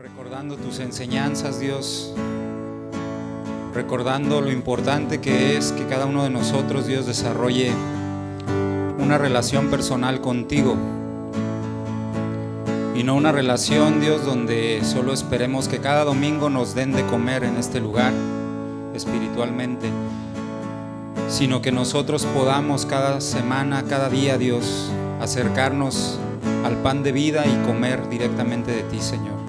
recordando tus enseñanzas, Dios, recordando lo importante que es que cada uno de nosotros, Dios, desarrolle una relación personal contigo y no una relación, Dios, donde solo esperemos que cada domingo nos den de comer en este lugar espiritualmente, sino que nosotros podamos cada semana, cada día, Dios, acercarnos al pan de vida y comer directamente de ti, Señor.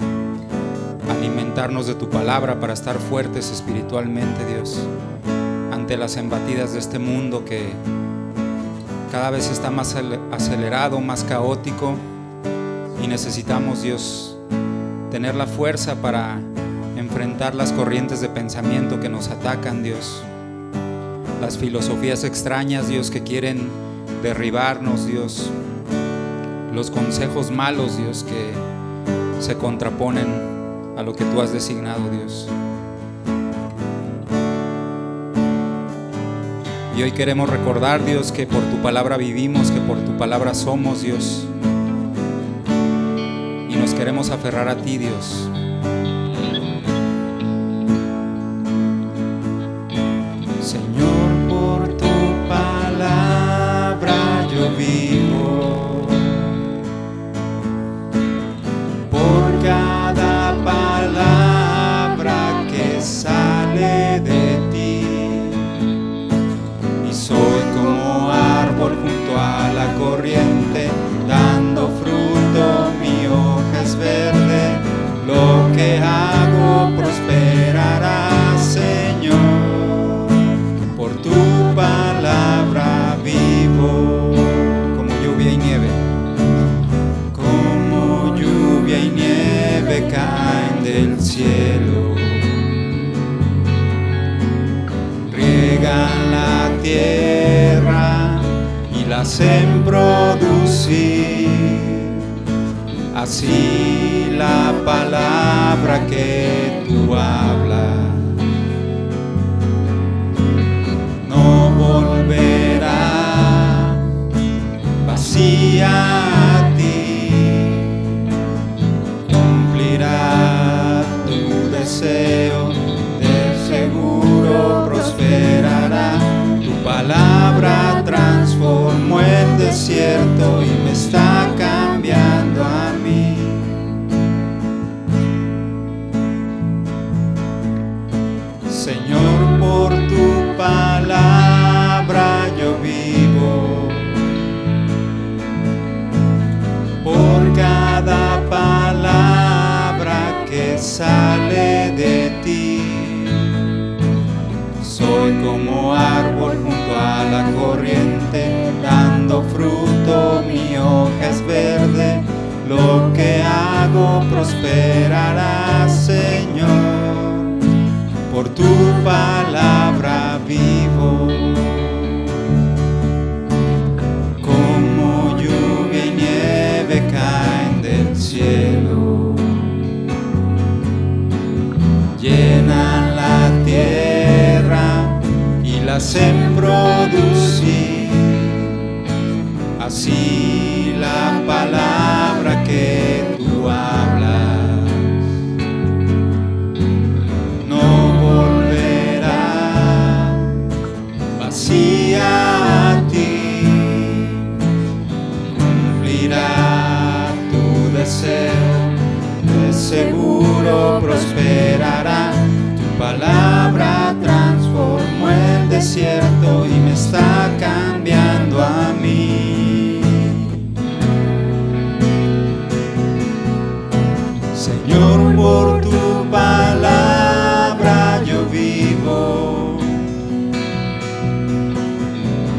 Alimentarnos de tu palabra para estar fuertes espiritualmente, Dios, ante las embatidas de este mundo que cada vez está más acelerado, más caótico, y necesitamos, Dios, tener la fuerza para enfrentar las corrientes de pensamiento que nos atacan, Dios, las filosofías extrañas, Dios, que quieren derribarnos, Dios, los consejos malos, Dios, que se contraponen a lo que tú has designado, Dios. Y hoy queremos recordar, Dios, que por tu palabra vivimos, que por tu palabra somos, Dios, y nos queremos aferrar a ti, Dios. Señor, por tu palabra yo vivo, por cada palabra que sale de ti, y soy como árbol junto a la corriente, dando fruto, mi hoja es verde, lo que hago prosperará, Señor, por tu palabra vivo, como lluvia y nieve, como lluvia y nieve caen del cielo, riegan la tierra y la hacen producir. Así la palabra que tú hablas no volverá vacía a ti, cumplirá tu deseo, de seguro prosperará. Tu palabra transformó el desierto y me está cambiando a mí. Señor, por tu palabra yo vivo, por cada palabra que sale de ti. Soy como árbol junto a la corriente, dando fruto, mi hoja es verde, lo que hago prosperará, Señor, por tu palabra vivo. Como lluvia y nieve caen del cielo, llenan la tierra y la hacen producir. Así la palabra que tú hablas no volverá vacía a ti, cumplirá tu deseo, de seguro prosperará. Tu palabra transformó el desierto y me está cambiando a mí. Señor, por tu palabra yo vivo,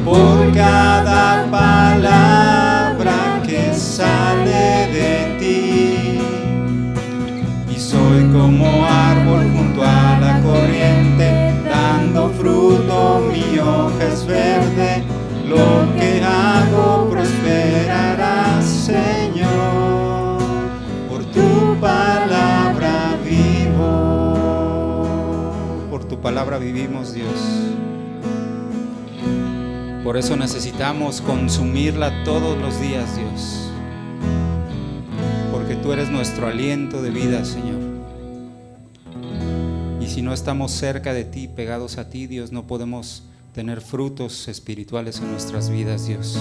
por cada palabra que sale de ti, y soy como árbol junto a la corriente, dando fruto, mi hoja es verde, lo que hago prosperará, Señor, por tu palabra vivo. Por tu palabra vivimos, Dios. Por eso necesitamos consumirla todos los días, Dios, porque tú eres nuestro aliento de vida, Señor. Y si no estamos cerca de ti, pegados a ti, Dios, no podemos tener frutos espirituales en nuestras vidas, Dios.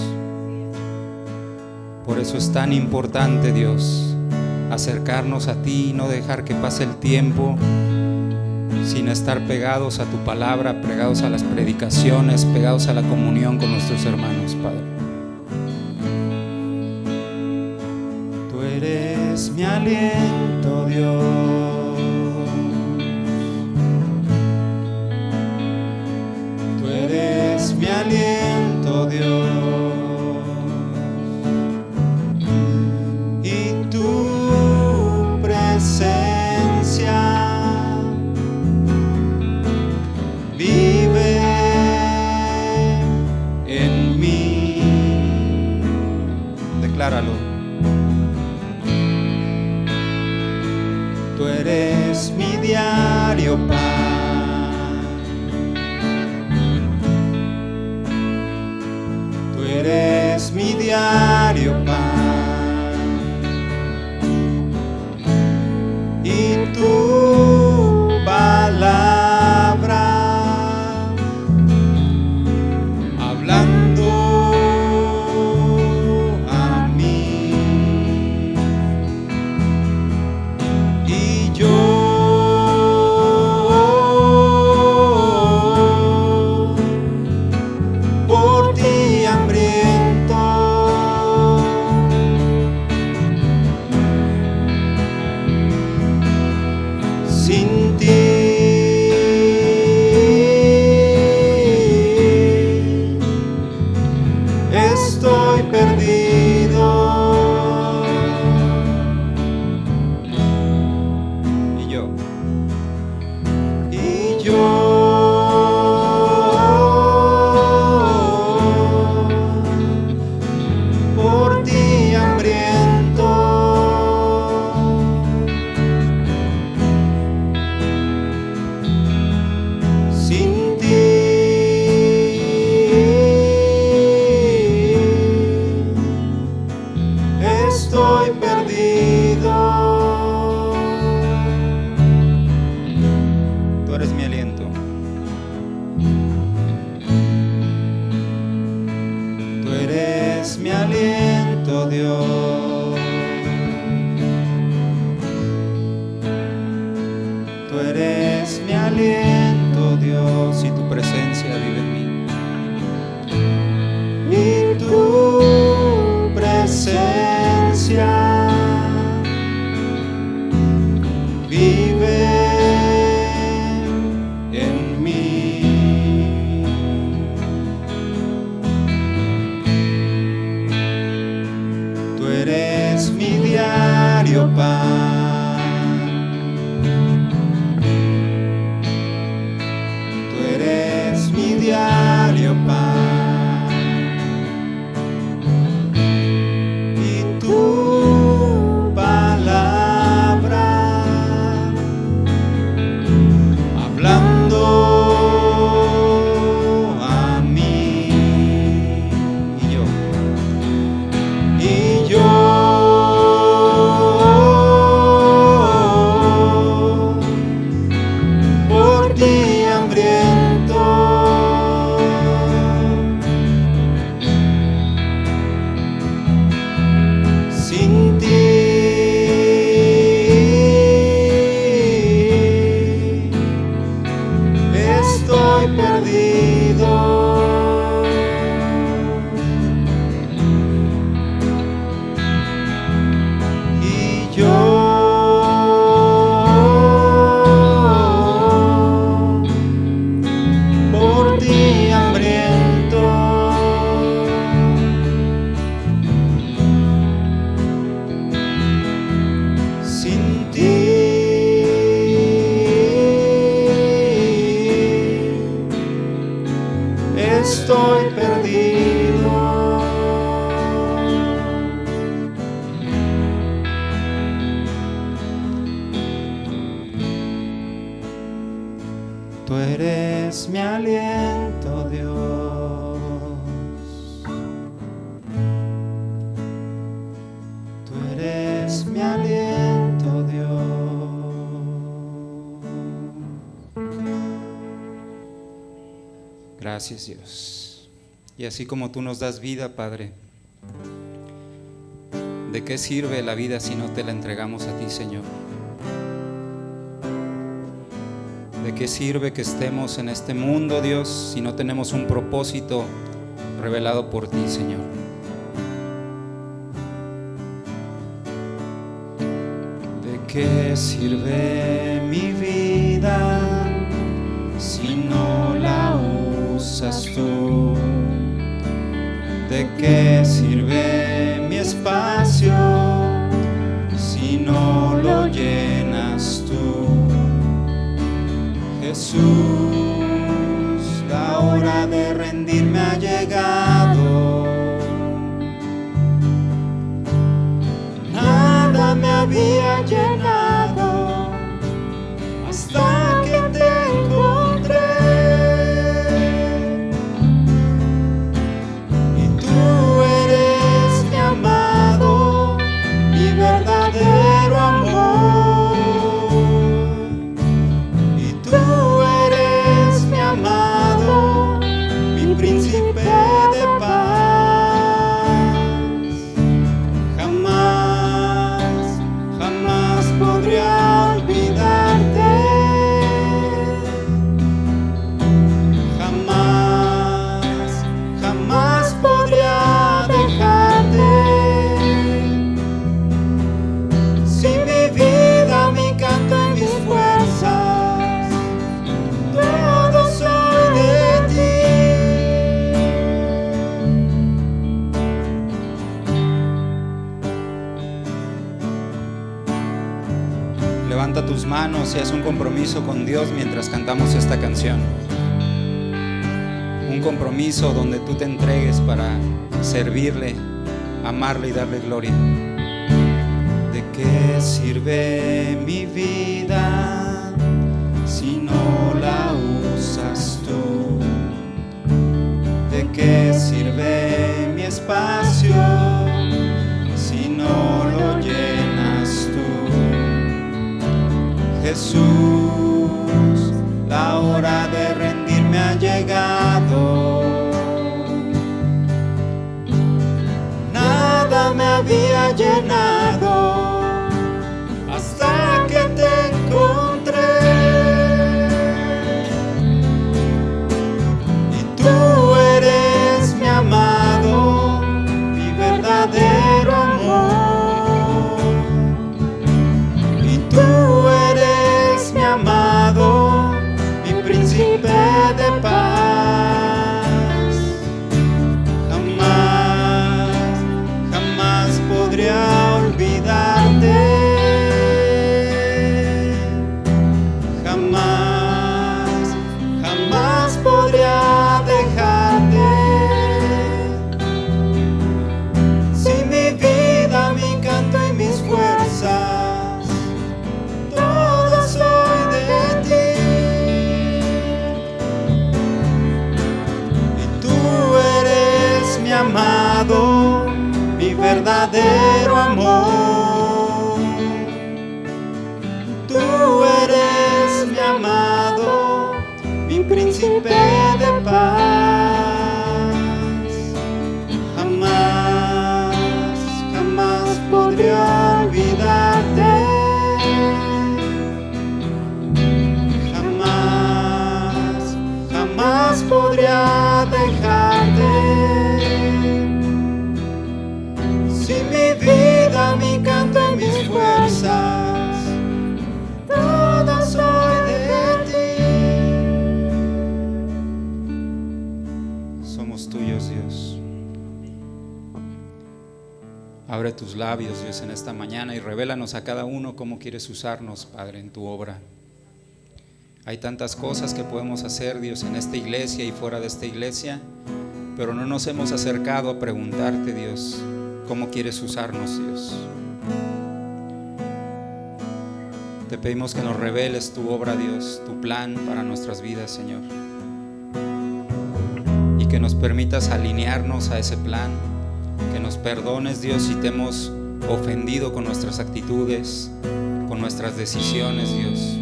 Por eso es tan importante, Dios, acercarnos a ti y no dejar que pase el tiempo sin estar pegados a tu palabra, pegados a las predicaciones, pegados a la comunión con nuestros hermanos, Padre. Tú eres mi aliento, Dios. Tú eres mi aliento, Dios. Y tu presencia vive en mí. Decláralo. Tú eres mi diario pan. Tú eres mi diario pan. Y tu palabra Tú eres mi aliento, Dios. Tú eres mi aliento. Gracias, Dios. Y así como tú nos das vida, Padre, ¿de qué sirve la vida si no te la entregamos a ti, Señor? ¿De qué sirve que estemos en este mundo, Dios, si no tenemos un propósito revelado por ti, Señor? ¿De qué sirve mi vida si no la usas tú? ¿De qué sirve mi espacio si no lo llenas tú? Jesús, la hora de rendirme ha llegado. Nada me había llenado hasta que te encontré. Y tú eres mi amado, mi verdadero amor. Y tú eres mi amado, mi príncipe de paz. Jamás, jamás podría olvidarte. Jamás, jamás podría dejarte. Si mi vida, mi canto y mis fuerzas, todo soy de ti. Levanta tus manos y haz un compromiso con Dios mientras cantamos esta canción. Un compromiso donde tú te entregues para servirle, amarle y darle gloria. ¿De qué sirve mi vida si no la usas tú? ¿De qué sirve mi espacio si no lo llenas tú? Jesús, la hora de rendirme ha llegado. Nada me había llenado hasta que te encontré. Y tú eres mi amado, mi verdadero amor. Y tú eres mi amado, mi príncipe de paz. Jamás, jamás podría olvidarte. Jamás, jamás podría dejarte. Si mi vida, mi canto y mis fuerzas, todo soy de ti. Y tú eres mi amado, mi verdadero amor. Tú eres mi amado, mi príncipe de paz. Jamás, jamás podría olvidarte. Jamás, jamás podría dejarte. Si mi vida, mi canto y mis fuerzas, todo soy de ti. Somos tuyos, Dios. Abre tus labios, Dios, en esta mañana y revélanos a cada uno cómo quieres usarnos, Padre, en tu obra. Hay tantas cosas que podemos hacer, Dios, en esta iglesia y fuera de esta iglesia, pero no nos hemos acercado a preguntarte, Dios, cómo quieres usarnos, Dios. Te pedimos que nos reveles tu obra, Dios, tu plan para nuestras vidas, Señor, y que nos permitas alinearnos a ese plan, que nos perdones, Dios, si te hemos ofendido con nuestras actitudes, con nuestras decisiones, Dios,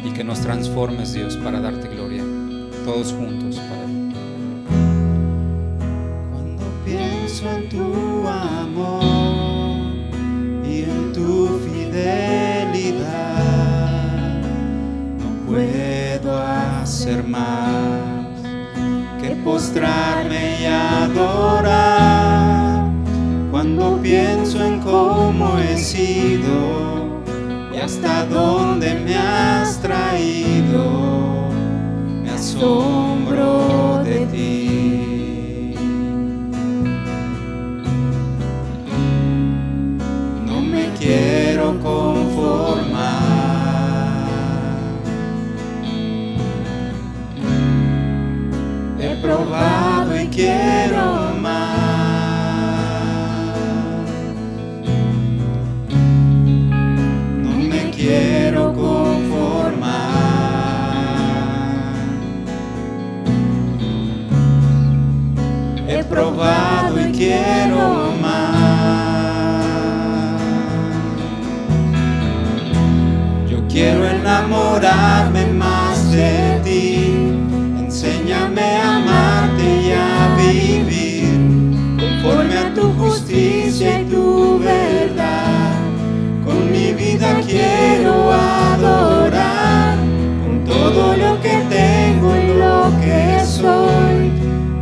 y que nos transformes, Dios, para darte gloria, todos juntos, Padre. Cuando pienso en tu amor y en tu fidelidad, no puedo hacer más que postrarme y adorar. Cuando pienso en cómo he sido y hasta dónde me has traído, me asombro de ti. No me quiero conformar. He probado y quiero más. No me quiero conformar. He probado y quiero más. Yo quiero enamorarme más de ti. Enséñame a amarte y a vivir conforme a tu justicia y tu verdad. Con mi vida quiero adorar, con todo lo que tengo y lo que soy.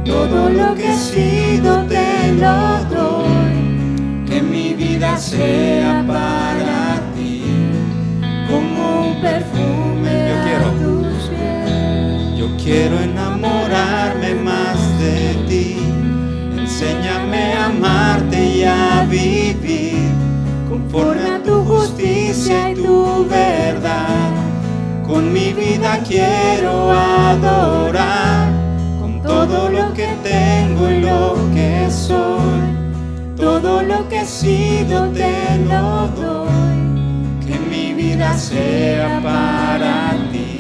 Todo lo que he sido te lo doy. Que mi vida sea para ti como un perfume a tus pies. Yo quiero enamorarme más de ti. Enséñame a amarte y a vivir conforme a tu justicia y tu verdad. Con mi vida quiero adorar, con todo lo que tengo y lo que soy. Todo lo que he sido te lo doy. Que mi vida sea para ti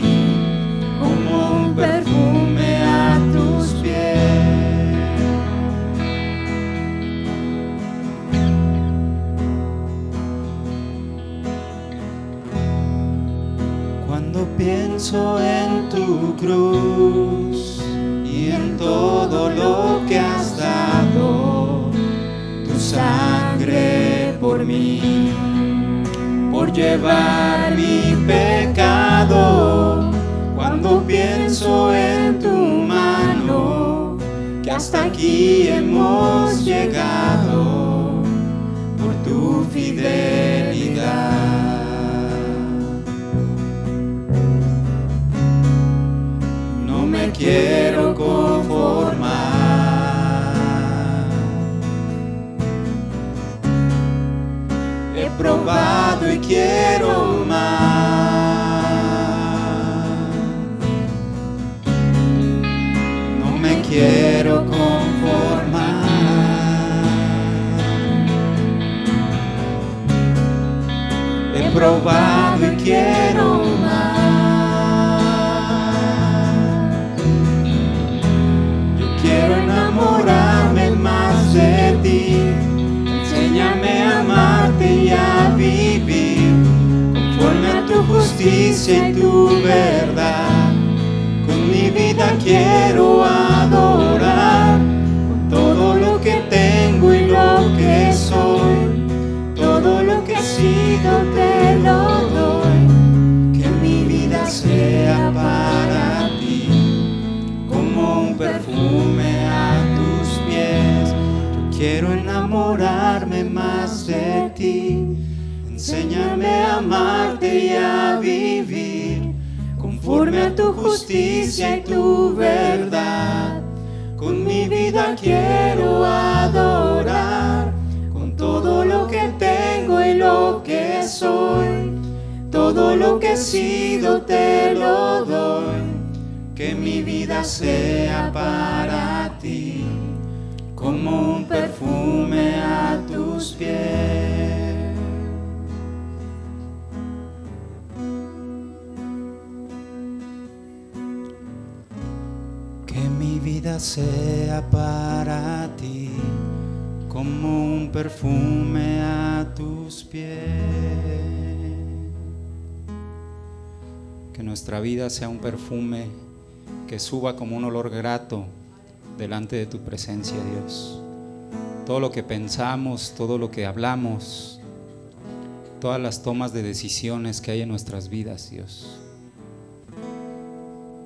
como un perfume a tus pies. Cuando pienso en tu cruz y en todo lo que has dado, tu sangre por mí, por llevar mi pecado. Cuando pienso en tu mano, que hasta aquí hemos llegado por tu fidelidad. No me quiero conformar. He probado y quiero más. No me quiero conformar. He probado y quiero más. Yo quiero enamorarme más de ti. Enséñame a amarte y a vivir conforme a tu justicia y tu verdad. Con mi vida quiero adorar, con todo lo que tengo y lo que soy. Todo lo que he sido te lo doy. Que mi vida sea para ti como un perfume a tus pies. Yo quiero enamorarme más de ti. Enséñame a amarte y a vivir conforme a tu justicia y tu verdad. Con mi vida quiero adorar, con todo lo que tengo y lo que soy. Todo lo que he sido te lo doy. Que mi vida sea para ti como un perfume a tus pies. Que mi vida sea para ti como un perfume a tus pies. que nuestra vida sea un perfume que suba como un olor grato delante de tu presencia, Dios. Todo lo que pensamos, todo lo que hablamos, todas las tomas de decisiones que hay en nuestras vidas, Dios,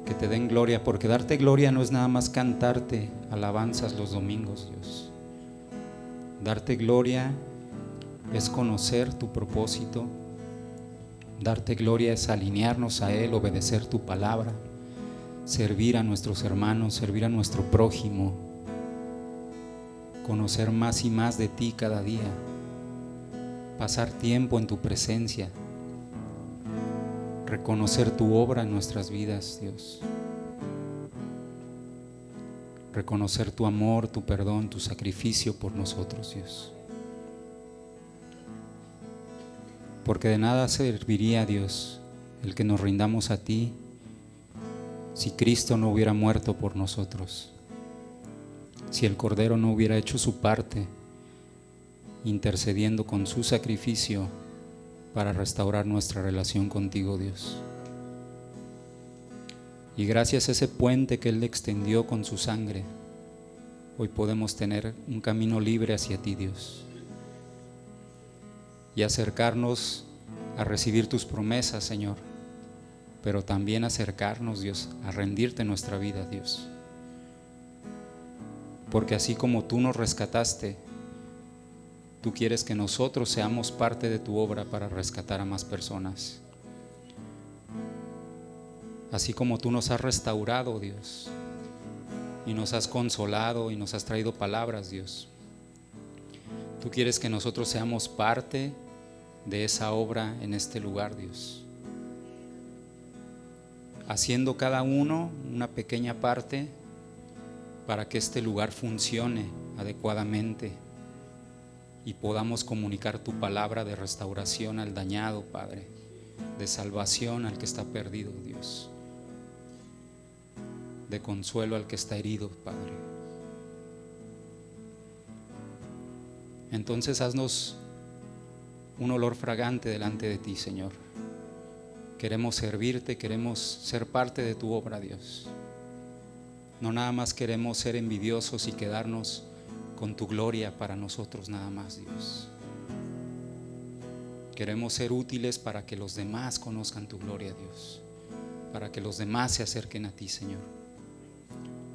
que te den gloria, porque darte gloria no es nada más cantarte alabanzas los domingos, Dios. Darte gloria es conocer tu propósito. Darte gloria es alinearnos a Él, obedecer tu palabra, servir a nuestros hermanos, servir a nuestro prójimo, conocer más y más de ti cada día, pasar tiempo en tu presencia, reconocer tu obra en nuestras vidas, Dios. Reconocer tu amor, tu perdón, tu sacrificio por nosotros, Dios. Porque de nada serviría, Dios, el que nos rindamos a ti si Cristo no hubiera muerto por nosotros, si el Cordero no hubiera hecho su parte, intercediendo con su sacrificio para restaurar nuestra relación contigo, Dios. Y gracias a ese puente que Él extendió con su sangre, hoy podemos tener un camino libre hacia ti, Dios, y acercarnos a recibir tus promesas, Señor, pero también acercarnos, Dios, a rendirte nuestra vida, Dios. Porque así como tú nos rescataste, tú quieres que nosotros seamos parte de tu obra para rescatar a más personas. Así como tú nos has restaurado, Dios, y nos has consolado y nos has traído palabras, Dios, tú quieres que nosotros seamos parte de esa obra en este lugar, Dios, haciendo cada uno una pequeña parte para que este lugar funcione adecuadamente y podamos comunicar tu palabra de restauración al dañado, Padre, de salvación al que está perdido, Dios, de consuelo al que está herido, Padre. Entonces haznos un olor fragante delante de ti, Señor. Queremos servirte, queremos ser parte de tu obra, Dios. No nada más queremos ser envidiosos y quedarnos con tu gloria para nosotros nada más, Dios. Queremos ser útiles para que los demás conozcan tu gloria, Dios, para que los demás se acerquen a ti, Señor,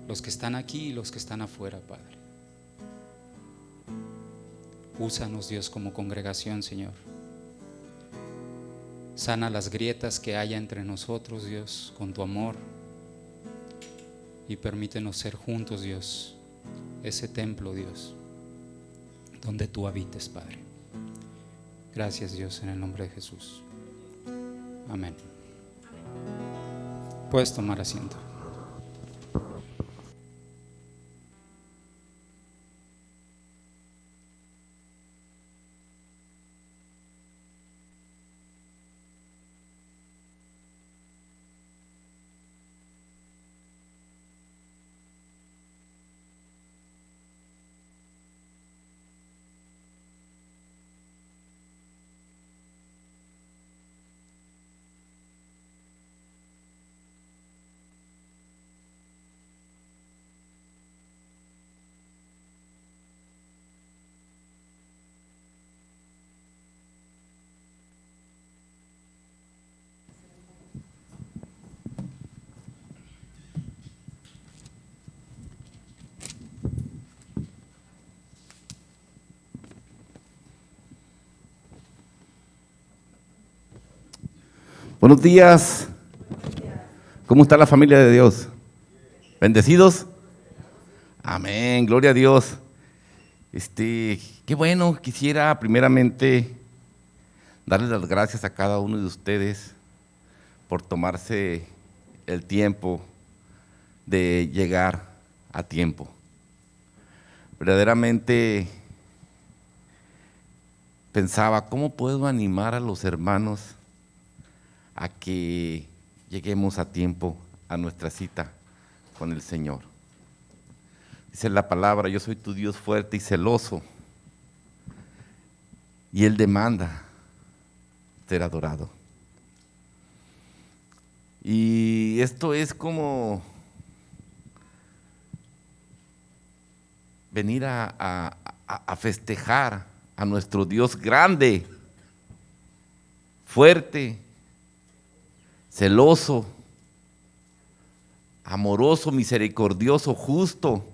los que están aquí y los que están afuera, Padre. Úsanos, Dios, como congregación, Señor. Sana las grietas que haya entre nosotros, Dios, con tu amor, y permítenos ser juntos, Dios, ese templo, Dios, donde tú habites, Padre. Gracias, Dios, en el nombre de Jesús. Amén. Puedes tomar asiento. Buenos días. ¿Cómo está la familia de Dios? ¿Bendecidos? Amén, gloria a Dios. Qué bueno, quisiera primeramente darles las gracias a cada uno de ustedes por tomarse el tiempo de llegar a tiempo. Verdaderamente pensaba, ¿cómo puedo animar a los hermanos a que lleguemos a tiempo a nuestra cita con el Señor? Dice la palabra, yo soy tu Dios fuerte y celoso, y Él demanda ser adorado. Y esto es como venir a festejar a nuestro Dios grande, fuerte, celoso, amoroso, misericordioso, justo.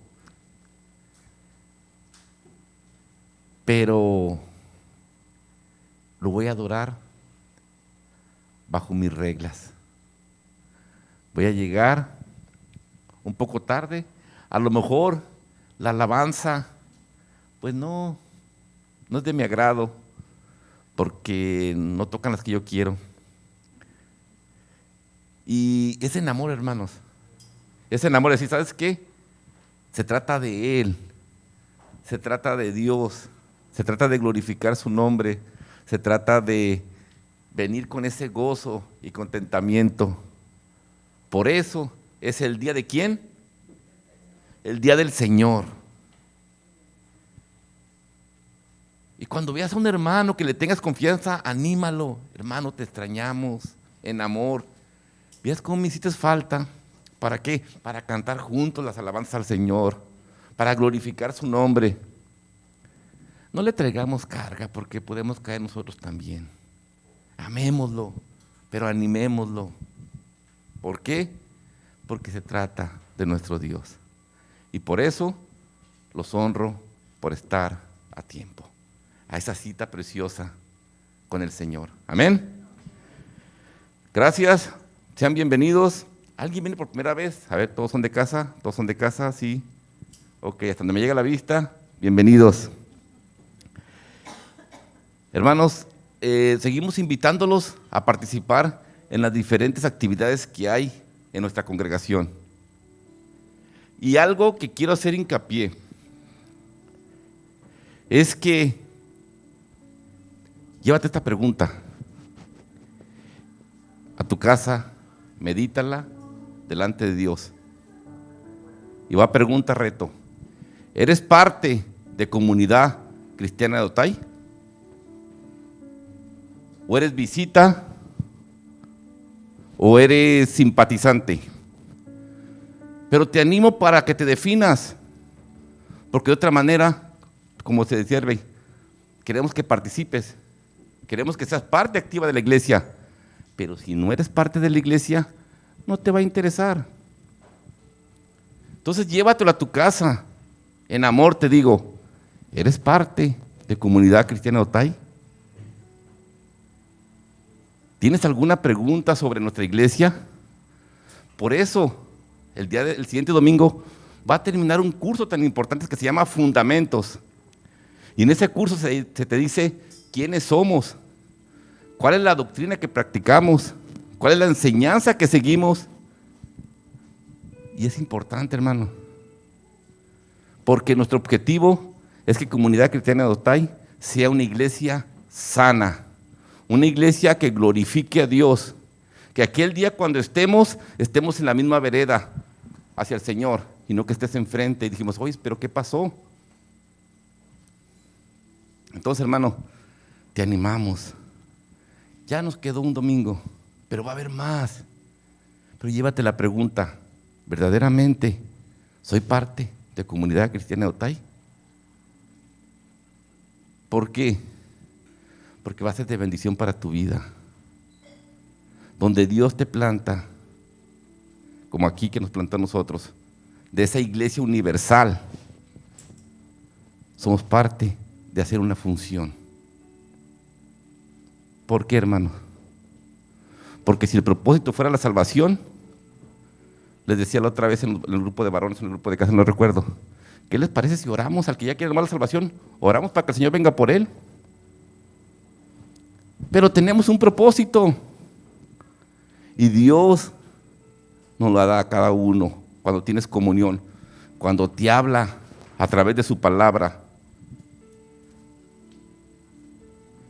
Pero lo voy a adorar bajo mis reglas. Voy a llegar un poco tarde, a lo mejor la alabanza, pues no es de mi agrado, porque no tocan las que yo quiero. Y ese enamor, hermanos, ese enamor de decir, ¿sabes qué? Se trata de Él, se trata de Dios, se trata de glorificar su nombre, se trata de venir con ese gozo y contentamiento. Por eso es el día de ¿quién? El día del Señor. Y cuando veas a un hermano que le tengas confianza, anímalo. Hermano, te extrañamos en amor. ¿Veas cómo me hiciste falta? ¿Para qué? Para cantar juntos las alabanzas al Señor, para glorificar su nombre. No le traigamos carga porque podemos caer nosotros también. Amémoslo, pero animémoslo. ¿Por qué? Porque se trata de nuestro Dios. Y por eso los honro por estar a tiempo, a esa cita preciosa con el Señor. Amén. Gracias, sean bienvenidos. ¿Alguien viene por primera vez? A ver, ¿todos son de casa? ¿Todos son de casa? Sí. Ok, hasta donde me llega la vista, bienvenidos. Hermanos, seguimos invitándolos a participar en las diferentes actividades que hay en nuestra congregación. Y algo que quiero hacer hincapié es que llévate esta pregunta a tu casa, medítala delante de Dios. Y va a pregunta reto: ¿eres parte de Comunidad Cristiana de Otay? ¿O eres visita? ¿O eres simpatizante? Pero te animo para que te definas, porque de otra manera, como se decía Hervey, queremos que participes, queremos que seas parte activa de la iglesia, pero si no eres parte de la iglesia, no te va a interesar. Entonces llévatelo a tu casa, en amor te digo, ¿eres parte de Comunidad Cristiana de Otay? ¿Tienes alguna pregunta sobre nuestra iglesia? Por eso, el siguiente domingo va a terminar un curso tan importante que se llama Fundamentos. Y en ese curso se te dice quiénes somos, cuál es la doctrina que practicamos, cuál es la enseñanza que seguimos. Y es importante, hermano, porque nuestro objetivo es que Comunidad Cristiana de Otay sea una iglesia sana, una iglesia que glorifique a Dios, que aquel día cuando estemos en la misma vereda hacia el Señor y no que estés enfrente y dijimos, oye, pero ¿qué pasó? Entonces, hermano, te animamos. Ya nos quedó un domingo, pero va a haber más. Pero llévate la pregunta, ¿verdaderamente soy parte de Comunidad Cristiana de Otay? ¿Por qué? Porque va a ser de bendición para tu vida. Donde Dios te planta, como aquí que nos plantó a nosotros, de esa iglesia universal, somos parte de hacer una función. ¿Por qué, hermano? Porque si el propósito fuera la salvación, les decía la otra vez en el grupo de varones, en el grupo de casa, no recuerdo, ¿qué les parece si oramos al que ya quiere tomar la salvación? Oramos para que el Señor venga por él. Pero tenemos un propósito y Dios nos lo da a cada uno cuando tienes comunión, cuando te habla a través de su palabra.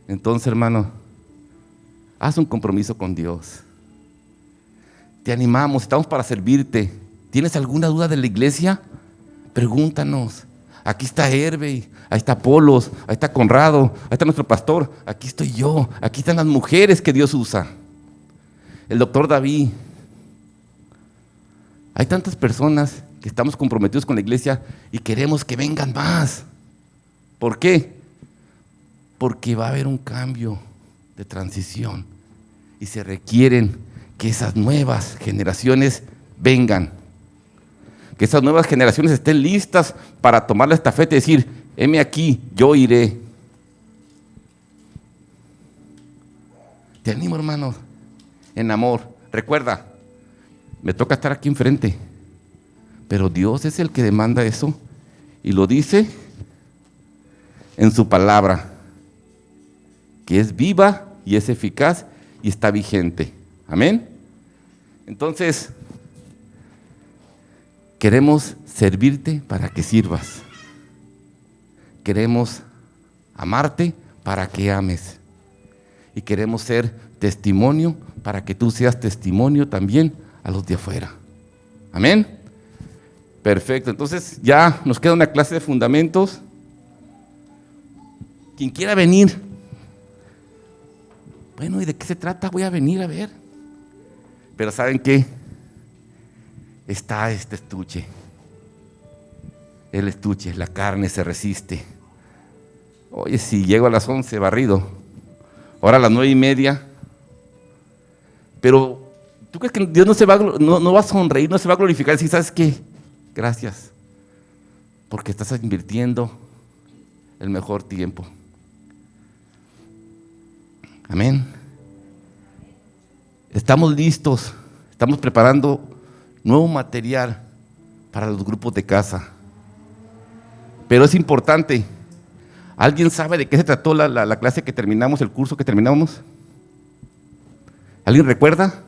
Entonces, hermano, haz un compromiso con Dios. Te animamos, estamos para servirte. ¿Tienes alguna duda de la iglesia? Pregúntanos. Aquí está Hervey, ahí está Polos, ahí está Conrado, ahí está nuestro pastor, aquí estoy yo, aquí están las mujeres que Dios usa. El doctor David, Hay tantas personas que estamos comprometidos con la iglesia y queremos que vengan más. ¿Por qué? Porque va a haber un cambio de transición y se requieren que esas nuevas generaciones vengan. Que esas nuevas generaciones estén listas para tomar la estafeta y decir, heme aquí, yo iré. Te animo, hermanos, en amor. Recuerda, me toca estar aquí enfrente, pero Dios es el que demanda eso y lo dice en su palabra, que es viva y es eficaz y está vigente. Amén. Entonces, queremos servirte para que sirvas. Queremos amarte para que ames. Y queremos ser testimonio para que tú seas testimonio también a los de afuera. Amén. Perfecto. Entonces ya nos queda una clase de fundamentos. Quien quiera venir. Bueno, ¿y de qué se trata? Voy a venir a ver. Pero ¿saben qué? Está este estuche. El estuche, la carne se resiste. Oye, si llego a las 11 barrido, ahora a las 9:30. Pero, ¿tú crees que Dios no va a sonreír, no se va a glorificar? Si sabes qué, gracias, porque estás invirtiendo el mejor tiempo. Amén. Estamos listos, estamos preparando nuevo material para los grupos de casa. Pero es importante, ¿alguien sabe de qué se trató la clase que terminamos, el curso que terminamos? ¿Alguien recuerda?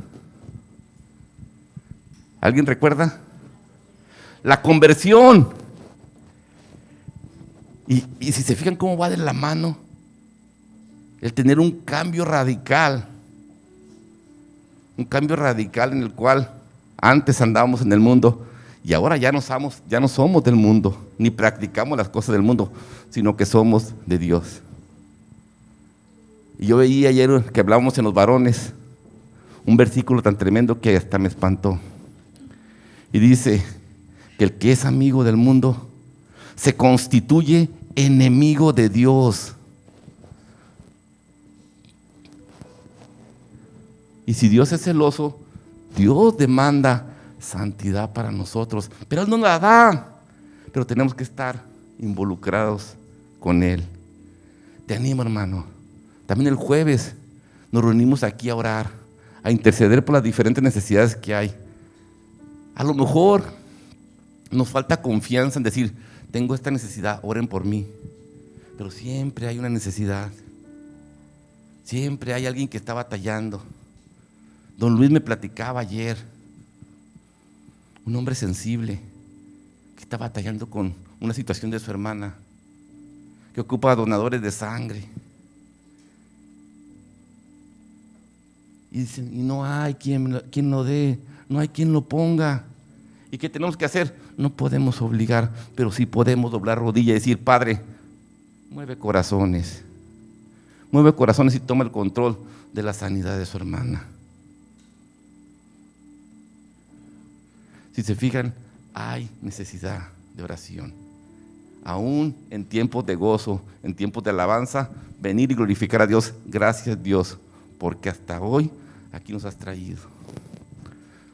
¿Alguien recuerda? La conversión. Y si se fijan cómo va de la mano, el tener un cambio radical en el cual antes andábamos en el mundo y ahora ya no somos del mundo, ni practicamos las cosas del mundo, sino que somos de Dios. Y yo veía ayer que hablábamos en los varones, un versículo tan tremendo que hasta me espantó. Y dice que el que es amigo del mundo se constituye enemigo de Dios. Y si Dios es celoso, Dios demanda santidad para nosotros, pero Él no la da. Pero tenemos que estar involucrados con Él. Te animo, hermano. También el jueves nos reunimos aquí a orar, a interceder por las diferentes necesidades que hay. A lo mejor nos falta confianza en decir, tengo esta necesidad, oren por mí. Pero siempre hay una necesidad. Siempre hay alguien que está batallando. Don Luis me platicaba ayer, un hombre sensible que está batallando con una situación de su hermana, que ocupa donadores de sangre. Y dicen, y no hay quien lo dé, no hay quien lo ponga. ¿Y qué tenemos que hacer? No podemos obligar, pero sí podemos doblar rodilla y decir, Padre, mueve corazones y toma el control de la sanidad de su hermana. Si se fijan, hay necesidad de oración. Aún en tiempos de gozo, en tiempos de alabanza, venir y glorificar a Dios. Gracias, Dios, porque hasta hoy aquí nos has traído.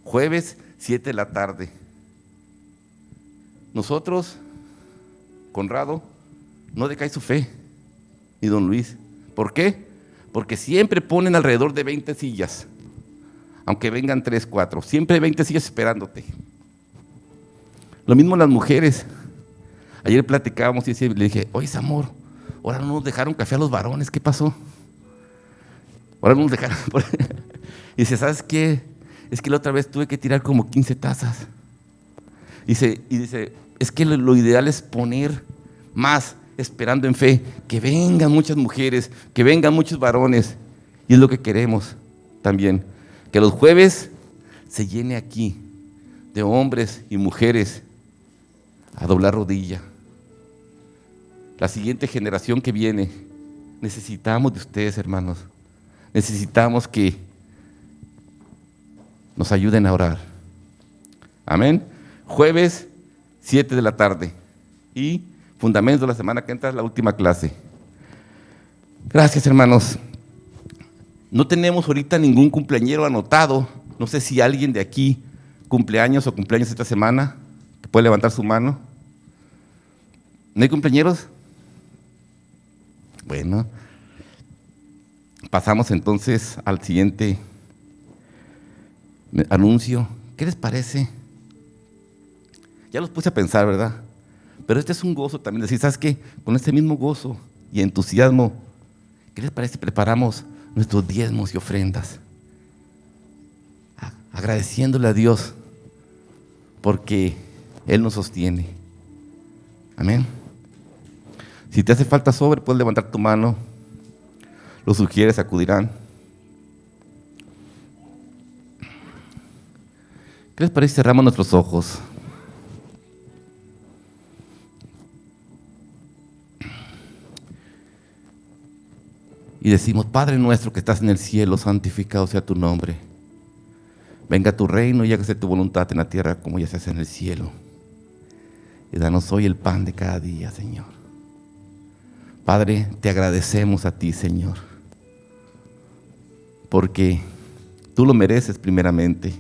Jueves, 7 de la tarde. Nosotros, Conrado, no decae su fe, ni don Luis. ¿Por qué? Porque siempre ponen alrededor de 20 sillas. Aunque vengan 3, 4, siempre hay 20 sillas esperándote. Lo mismo las mujeres. Ayer platicábamos y le dije, oye, amor, ahora no nos dejaron café a los varones, ¿qué pasó? Ahora no nos dejaron. Y dice, ¿sabes qué? Es que la otra vez tuve que tirar como 15 tazas. Y dice, es que lo ideal es poner más, esperando en fe, que vengan muchas mujeres, que vengan muchos varones. Y es lo que queremos también, que los jueves se llene aquí de hombres y mujeres a doblar rodilla. La siguiente generación que viene, necesitamos de ustedes, hermanos. Necesitamos que nos ayuden a orar. Amén. Jueves, 7 de la tarde. Y fundamentos, la semana que entra, la última clase. Gracias, hermanos. No tenemos ahorita ningún cumpleañero anotado. No sé si alguien de aquí cumpleaños o cumpleaños esta semana, que puede levantar su mano. ¿No hay cumpleañeros? Bueno, pasamos entonces al siguiente anuncio. ¿Qué les parece? Ya los puse a pensar, ¿verdad? Pero este es un gozo también, decir, ¿sabes qué? Con este mismo gozo y entusiasmo, ¿qué les parece si preparamos nuestros diezmos y ofrendas? Agradeciéndole a Dios porque Él nos sostiene. Amén. Si te hace falta sobre, puedes levantar tu mano. Los sugieres acudirán. ¿Qué les parece si cerramos nuestros ojos? Y decimos, Padre nuestro que estás en el cielo, santificado sea tu nombre. Venga tu reino y hágase tu voluntad en la tierra como ya se hace en el cielo. Y danos hoy el pan de cada día, Señor. Padre, te agradecemos a ti, Señor, porque tú lo mereces primeramente.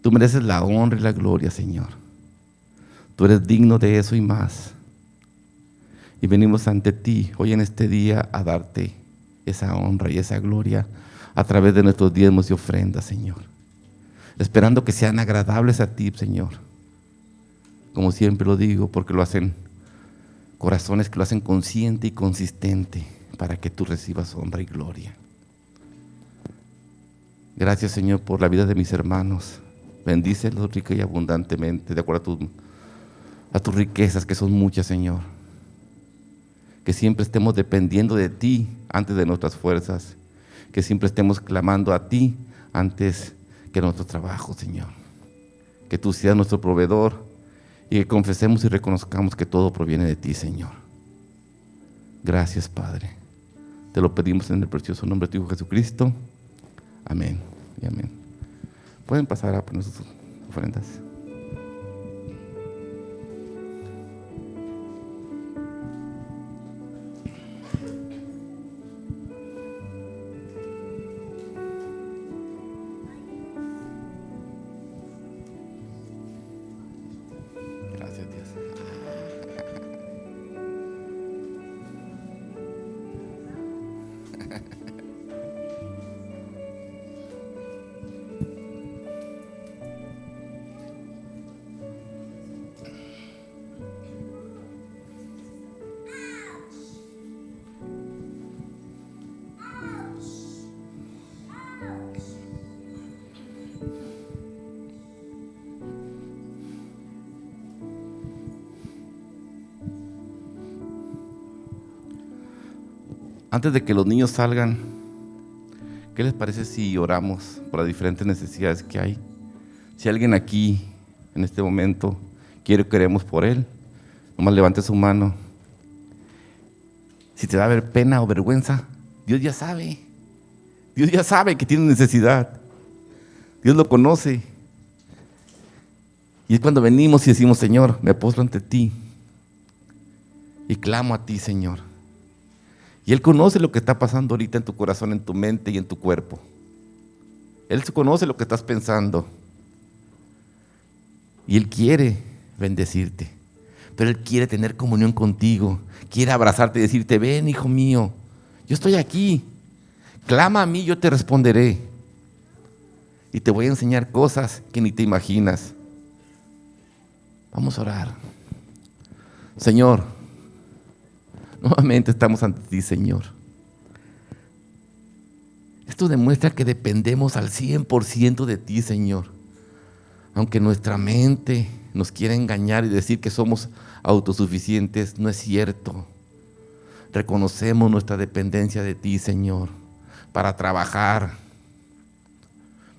Tú mereces la honra y la gloria, Señor. Tú eres digno de eso y más. Y venimos ante ti hoy en este día a darte esa honra y esa gloria a través de nuestros diezmos y ofrendas, Señor. Esperando que sean agradables a ti, Señor. Como siempre lo digo, porque lo hacen corazones que lo hacen consciente y consistente para que tú recibas honra y gloria. Gracias, Señor, por la vida de mis hermanos. Bendícelos rica y abundantemente, de acuerdo a tus riquezas, que son muchas, Señor. Que siempre estemos dependiendo de ti antes de nuestras fuerzas. Que siempre estemos clamando a ti antes que nuestro trabajo, Señor. Que tú seas nuestro proveedor y que confesemos y reconozcamos que todo proviene de ti, Señor. Gracias, Padre. Te lo pedimos en el precioso nombre de tu Hijo Jesucristo. Amén y amén. Pueden pasar a poner sus ofrendas. Gracias, Dios. Antes de que los niños salgan, ¿qué les parece si oramos por las diferentes necesidades que hay? Si alguien aquí, en este momento, quiere que oremos por él, nomás levante su mano. Si te va a ver pena o vergüenza, Dios ya sabe. Dios ya sabe que tiene necesidad. Dios lo conoce. Y es cuando venimos y decimos, Señor, me postro ante ti y clamo a ti, Señor. Y Él conoce lo que está pasando ahorita en tu corazón, en tu mente y en tu cuerpo. Él conoce lo que estás pensando. Y Él quiere bendecirte. Pero Él quiere tener comunión contigo. Quiere abrazarte y decirte, ven, hijo mío, yo estoy aquí. Clama a mí, yo te responderé. Y te voy a enseñar cosas que ni te imaginas. Vamos a orar. Señor, nuevamente estamos ante ti, Señor. Esto demuestra que dependemos al 100% de ti, Señor. Aunque nuestra mente nos quiera engañar y decir que somos autosuficientes, no es cierto. Reconocemos nuestra dependencia de ti, Señor, para trabajar,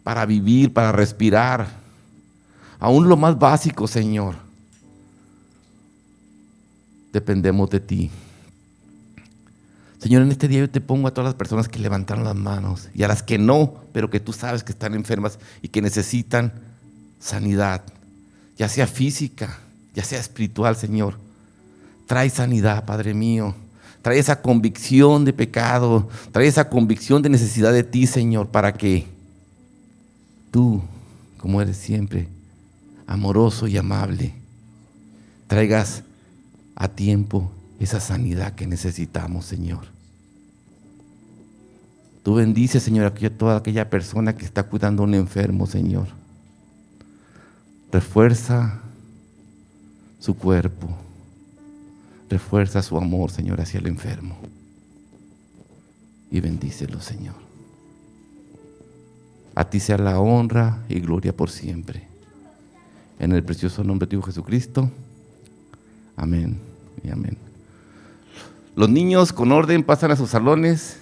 para vivir, para respirar. Aún lo más básico, Señor. Dependemos de ti. Señor, en este día yo te pongo a todas las personas que levantaron las manos y a las que no, pero que tú sabes que están enfermas y que necesitan sanidad, ya sea física, ya sea espiritual, Señor. Trae sanidad, Padre mío. Trae esa convicción de pecado, trae esa convicción de necesidad de ti, Señor, para que tú, como eres siempre, amoroso y amable, traigas a tiempo esa sanidad que necesitamos, Señor. Tú bendices, Señor, a toda aquella persona que está cuidando a un enfermo, Señor. Refuerza su cuerpo. Refuerza su amor, Señor, hacia el enfermo. Y bendícelo, Señor. A ti sea la honra y gloria por siempre. En el precioso nombre de tu Hijo Jesucristo. Amén y amén. Los niños con orden pasan a sus salones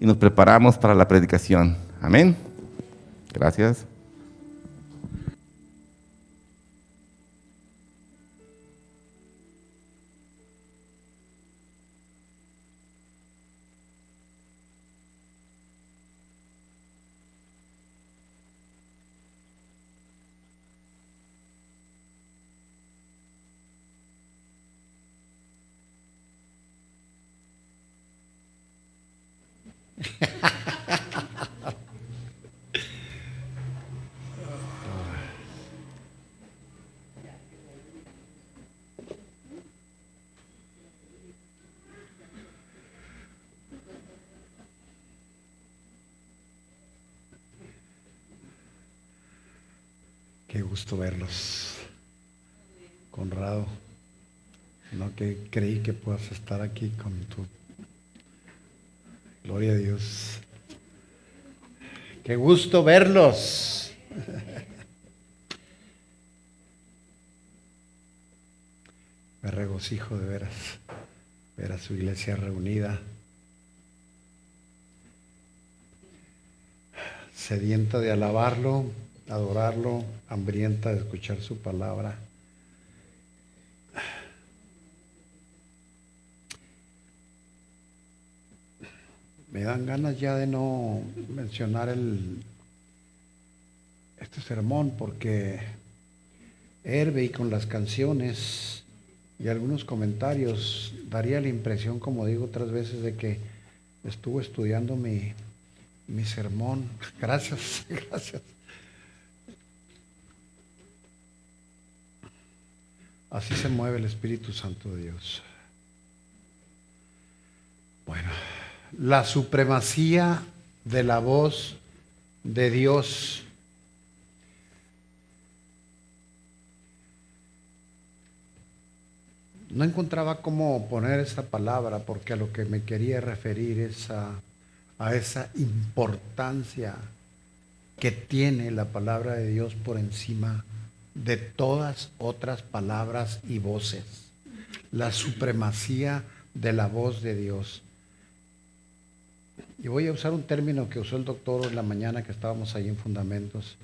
y nos preparamos para la predicación. Amén. Gracias. Qué gusto verlos, Conrado. No que creí que puedas estar aquí con tu... Gloria a Dios. Qué gusto verlos. Me regocijo de veras ver a su iglesia reunida, sedienta de alabarlo, adorarlo, hambrienta de escuchar su palabra. Me dan ganas ya de no mencionar este sermón porque Herve y con las canciones y algunos comentarios daría la impresión, como digo otras veces, de que estuvo estudiando mi sermón. Gracias, gracias. Así se mueve el Espíritu Santo de Dios. Bueno, la supremacía de la voz de Dios. No encontraba cómo poner esta palabra porque a lo que me quería referir es a esa importancia que tiene la palabra de Dios por encima de todas otras palabras y voces. La supremacía de la voz de Dios. Y voy a usar un término que usó el doctor en la mañana que estábamos ahí en Fundamentos,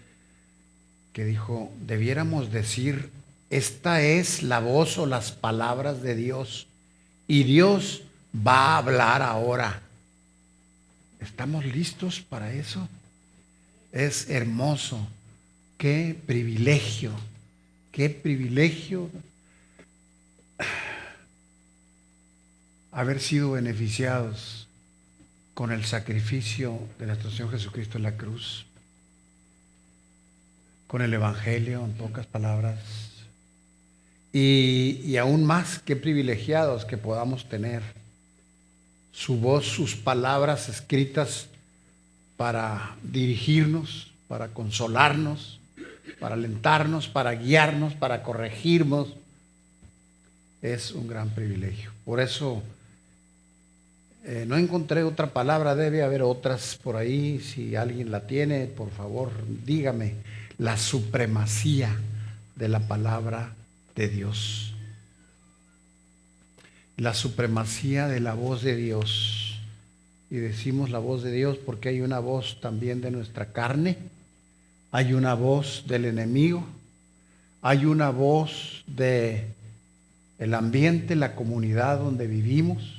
que dijo, debiéramos decir, esta es la voz o las palabras de Dios, y Dios va a hablar ahora. ¿Estamos listos para eso? Es hermoso. Qué privilegio haber sido beneficiados con el sacrificio de nuestro Señor Jesucristo en la cruz, con el Evangelio, en pocas palabras, y aún más, qué privilegiados que podamos tener su voz, sus palabras escritas para dirigirnos, para consolarnos, para alentarnos, para guiarnos, para corregirnos. Es un gran privilegio. Por eso no encontré otra palabra, debe haber otras por ahí. Si alguien la tiene, por favor, dígame. La supremacía de la palabra de Dios. La supremacía de la voz de Dios. Y decimos la voz de Dios porque hay una voz también de nuestra carne, hay una voz del enemigo, hay una voz del ambiente, la comunidad donde vivimos,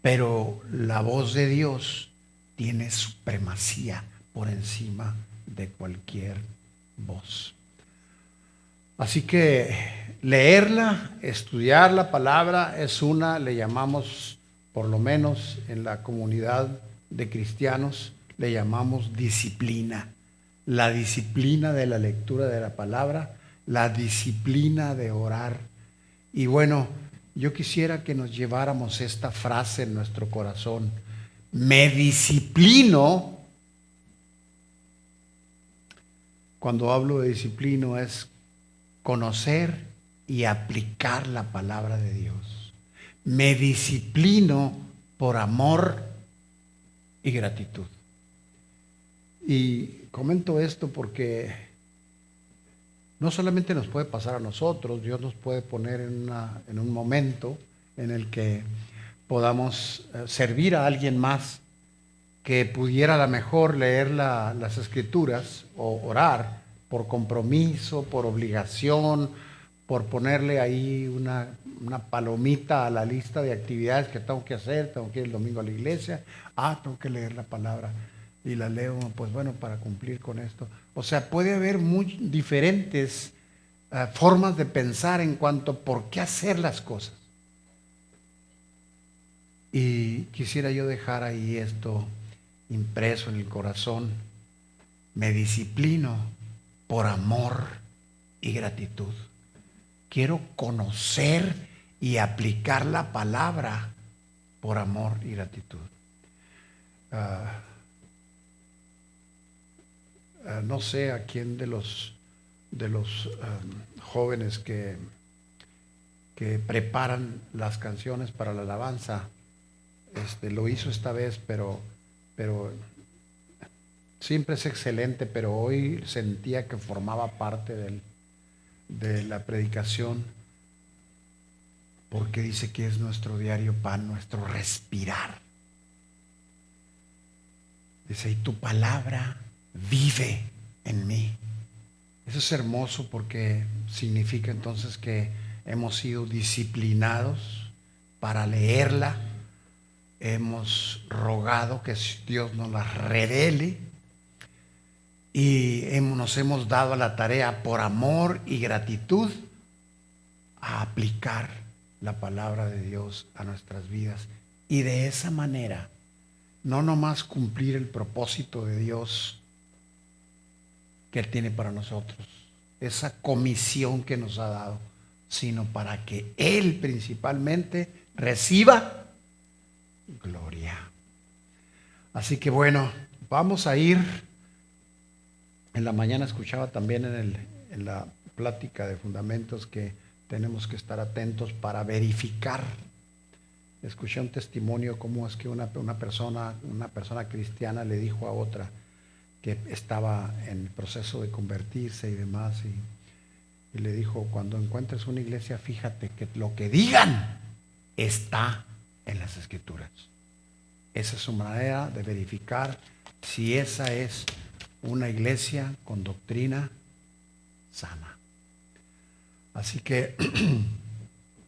pero la voz de Dios tiene supremacía por encima de cualquier voz. Así que leerla, estudiar la palabra es le llamamos, por lo menos en la comunidad de cristianos, le llamamos disciplina. La disciplina de la lectura de la palabra, la disciplina de orar. Y bueno, yo quisiera que nos lleváramos esta frase en nuestro corazón. Me disciplino. Cuando hablo de disciplino es conocer y aplicar la palabra de Dios. Me disciplino por amor y gratitud. Y comento esto porque no solamente nos puede pasar a nosotros, Dios nos puede poner en un momento en el que podamos servir a alguien más que pudiera a lo mejor leer las escrituras o orar por compromiso, por obligación, por ponerle ahí una palomita a la lista de actividades que tengo que hacer. Tengo que ir el domingo a la iglesia, tengo que leer la palabra y la leo, pues bueno, para cumplir con esto. O sea, puede haber muy diferentes formas de pensar en cuanto a por qué hacer las cosas. Y quisiera yo dejar ahí esto impreso en el corazón. Me disciplino por amor y gratitud. Quiero conocer y aplicar la palabra por amor y gratitud. No sé a quién de los jóvenes que preparan las canciones para la alabanza lo hizo esta vez, pero siempre es excelente, pero hoy sentía que formaba parte de la predicación, porque dice que es nuestro diario pan, nuestro respirar. Dice, y tu palabra vive en mí. Eso es hermoso porque significa entonces que hemos sido disciplinados para leerla. Hemos rogado que Dios nos la revele y nos hemos dado a la tarea por amor y gratitud a aplicar la palabra de Dios a nuestras vidas. Y de esa manera, no nomás cumplir el propósito de Dios que Él tiene para nosotros, esa comisión que nos ha dado, sino para que Él principalmente reciba gloria. Así que bueno, vamos a ir. En la mañana escuchaba también en la plática de fundamentos que tenemos que estar atentos para verificar. Escuché un testimonio cómo es que una persona cristiana le dijo a otra que estaba en proceso de convertirse y demás, y le dijo, cuando encuentres una iglesia, fíjate que lo que digan está en las escrituras. Esa es su manera de verificar si esa es una iglesia con doctrina sana. Así que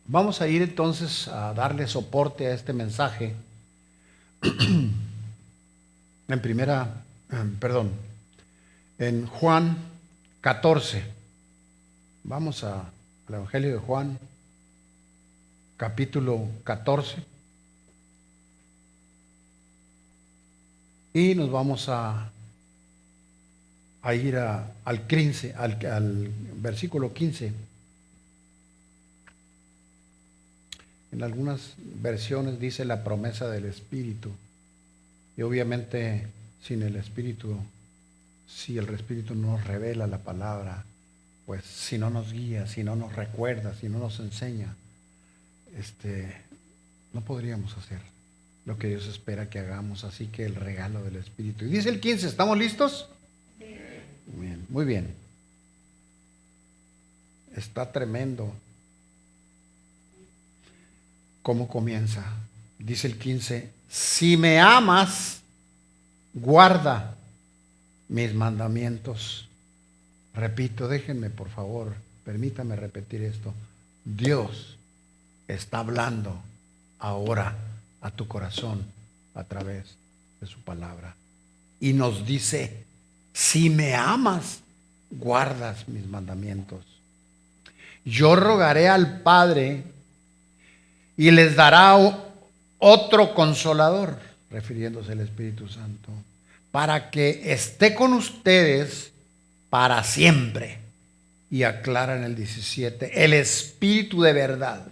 vamos a ir entonces a darle soporte a este mensaje en Juan 14. Vamos al Evangelio de Juan, capítulo 14. Y nos vamos a ir al 15, al versículo 15. En algunas versiones dice la promesa del Espíritu. Y obviamente sin el Espíritu, si el Espíritu no nos revela la palabra, pues si no nos guía, si no nos recuerda, si no nos enseña, no podríamos hacer lo que Dios espera que hagamos. Así que el regalo del Espíritu. Y dice el 15, ¿estamos listos? Bien, muy bien. Está tremendo cómo comienza. Dice el 15, si me amas, guarda mis mandamientos. Repito, déjenme por favor, permítame repetir esto. Dios está hablando ahora a tu corazón a través de su palabra. Y nos dice, si me amas, guardas mis mandamientos. Yo rogaré al Padre y les dará otro consolador, refiriéndose al Espíritu Santo, para que esté con ustedes para siempre. Y aclara en el 17, el Espíritu de verdad,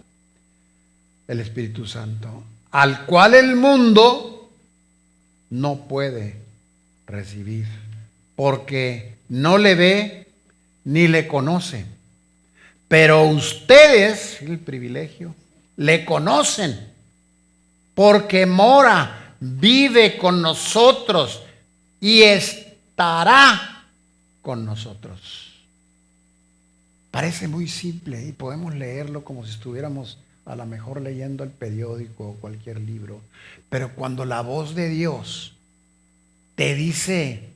el Espíritu Santo, al cual el mundo no puede recibir, porque no le ve ni le conoce. Pero ustedes, el privilegio, le conocen, porque mora, vive con nosotros y estará con nosotros. Parece muy simple y podemos leerlo como si estuviéramos a lo mejor leyendo el periódico o cualquier libro. Pero cuando la voz de Dios te dice,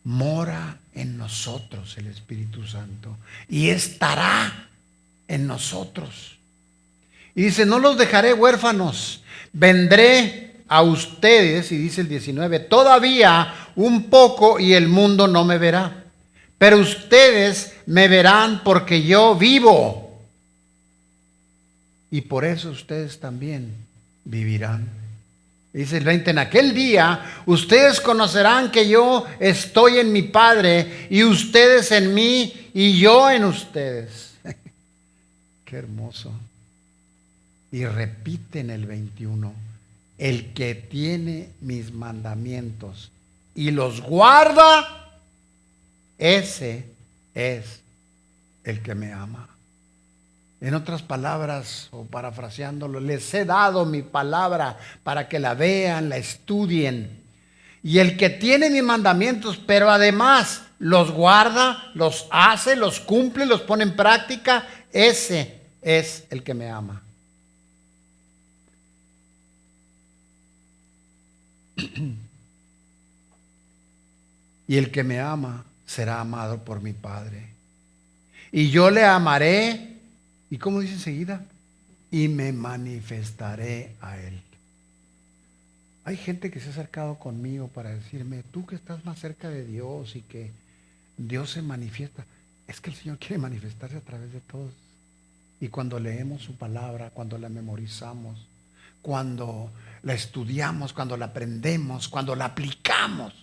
mora en nosotros el Espíritu Santo y estará en nosotros. Y dice, no los dejaré huérfanos, vendré a ustedes, y dice el 19, todavía un poco y el mundo no me verá. Pero ustedes me verán porque yo vivo. Y por eso ustedes también vivirán. Dice el 20, en aquel día ustedes conocerán que yo estoy en mi Padre y ustedes en mí y yo en ustedes. Qué hermoso. Y repite en el 21, el que tiene mis mandamientos y los guarda, ese es el que me ama. En otras palabras, o parafraseándolo, les he dado mi palabra para que la vean, la estudien. Y el que tiene mis mandamientos, pero además los guarda, los hace, los cumple, los pone en práctica, ese es el que me ama. Y el que me ama será amado por mi Padre. Y yo le amaré, ¿y cómo dice enseguida? Y me manifestaré a él. Hay gente que se ha acercado conmigo para decirme, tú que estás más cerca de Dios y que Dios se manifiesta. Es que el Señor quiere manifestarse a través de todos. Y cuando leemos su palabra, cuando la memorizamos, cuando la estudiamos, cuando la aprendemos, cuando la aplicamos,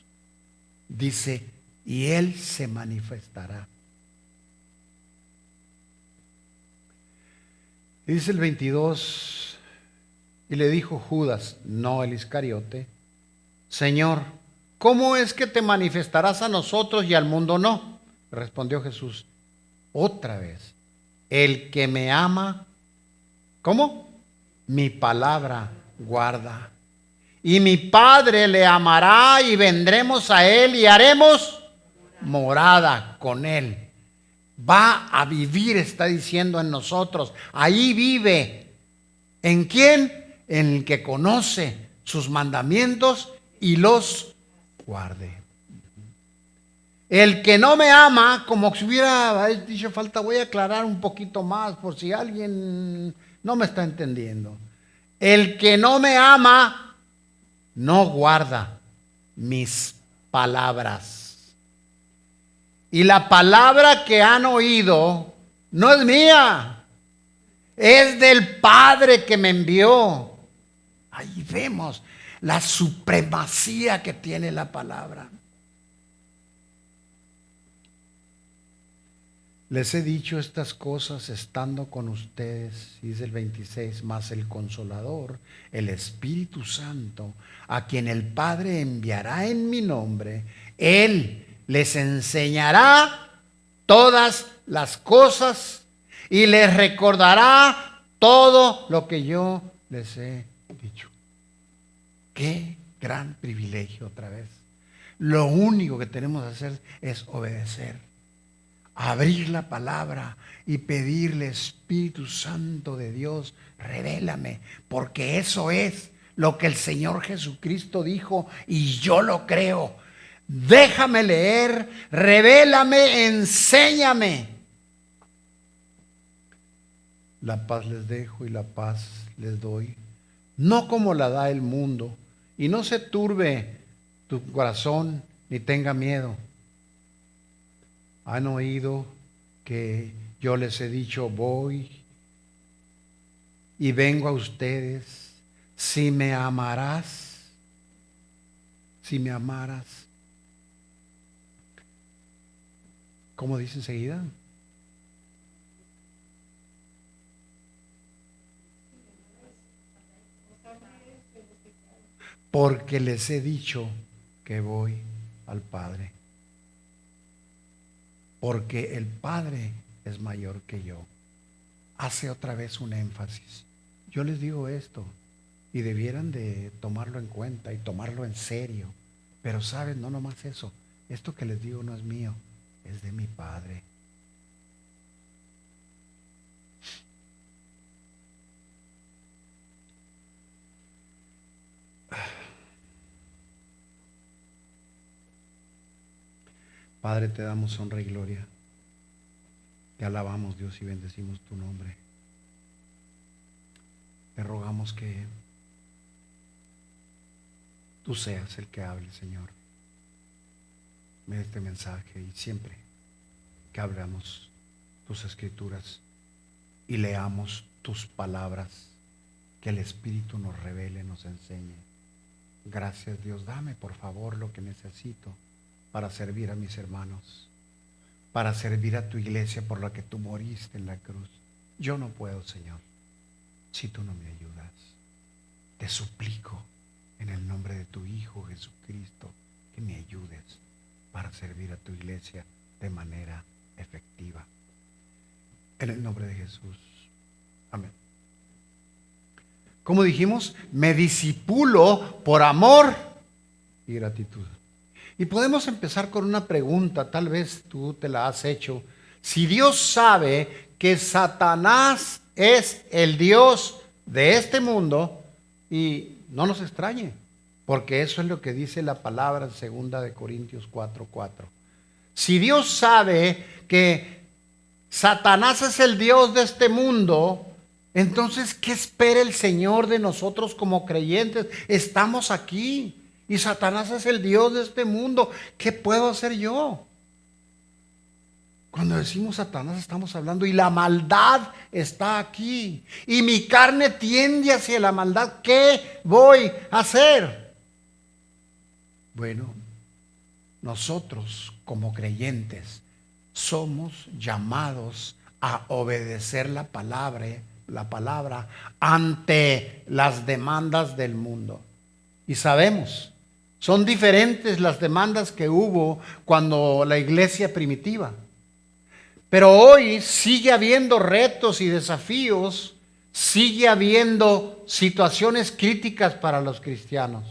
dice, y Él se manifestará. Y dice el 22, y le dijo Judas, no el Iscariote, Señor, ¿cómo es que te manifestarás a nosotros y al mundo no? Respondió Jesús, otra vez, el que me ama, ¿cómo? Mi palabra guarda. Y mi Padre le amará y vendremos a Él y haremos morada con Él. Va a vivir, está diciendo, en nosotros. Ahí vive. ¿En quién? En el que conoce sus mandamientos y los guarde. El que no me ama, como si hubiera dicho falta, voy a aclarar un poquito más por si alguien no me está entendiendo. El que no me ama, no guarda mis palabras. Y la palabra que han oído no es mía, es del Padre que me envió. Ahí vemos la supremacía que tiene la palabra. Les he dicho estas cosas estando con ustedes, dice el 26, más el Consolador, el Espíritu Santo, a quien el Padre enviará en mi nombre, Él les enseñará todas las cosas y les recordará todo lo que yo les he dicho. Qué gran privilegio otra vez. Lo único que tenemos que hacer es obedecer. Abrir la palabra y pedirle, Espíritu Santo de Dios, revélame, porque eso es lo que el Señor Jesucristo dijo y yo lo creo. Déjame leer, revélame, enséñame. La paz les dejo y la paz les doy. no como la da el mundo. Y no se turbe tu corazón ni tenga miedo. Han oído que yo les he dicho, voy y vengo a ustedes. Si me amaras, ¿cómo dice enseguida? Porque les he dicho que voy al Padre. Porque el Padre es mayor que yo. Hace otra vez un énfasis. Yo les digo esto y debieran de tomarlo en cuenta y tomarlo en serio. Pero saben, no nomás eso. Esto que les digo no es mío, es de mi Padre. Padre, te damos honra y gloria. Te alabamos, Dios, y bendecimos tu nombre. Te rogamos que tú seas el que hable, Señor, de este mensaje, y siempre que hablamos tus escrituras y leamos tus palabras, que el Espíritu nos revele, nos enseñe. Gracias, Dios. Dame, por favor, lo que necesito para servir a mis hermanos, para servir a tu iglesia por la que tú moriste en la cruz. Yo no puedo, Señor, si tú no me ayudas. Te suplico en el nombre de tu Hijo Jesucristo que me ayudes para servir a tu iglesia de manera efectiva. En el nombre de Jesús. Amén. Como dijimos, me disipulo por amor y gratitud. Y podemos empezar con una pregunta, tal vez tú te la has hecho. Si Dios sabe que Satanás es el Dios de este mundo, y no nos extrañe, porque eso es lo que dice la palabra en 2 Corintios 4:4. Si Dios sabe que Satanás es el Dios de este mundo, entonces, ¿qué espera el Señor de nosotros como creyentes? Estamos aquí. Y Satanás es el Dios de este mundo. ¿Qué puedo hacer yo? Cuando decimos Satanás estamos hablando, y la maldad está aquí. Y mi carne tiende hacia la maldad. ¿Qué voy a hacer? Bueno, nosotros como creyentes somos llamados a obedecer la palabra ante las demandas del mundo. Y sabemos, son diferentes las demandas que hubo cuando la iglesia primitiva. Pero hoy sigue habiendo retos y desafíos, sigue habiendo situaciones críticas para los cristianos.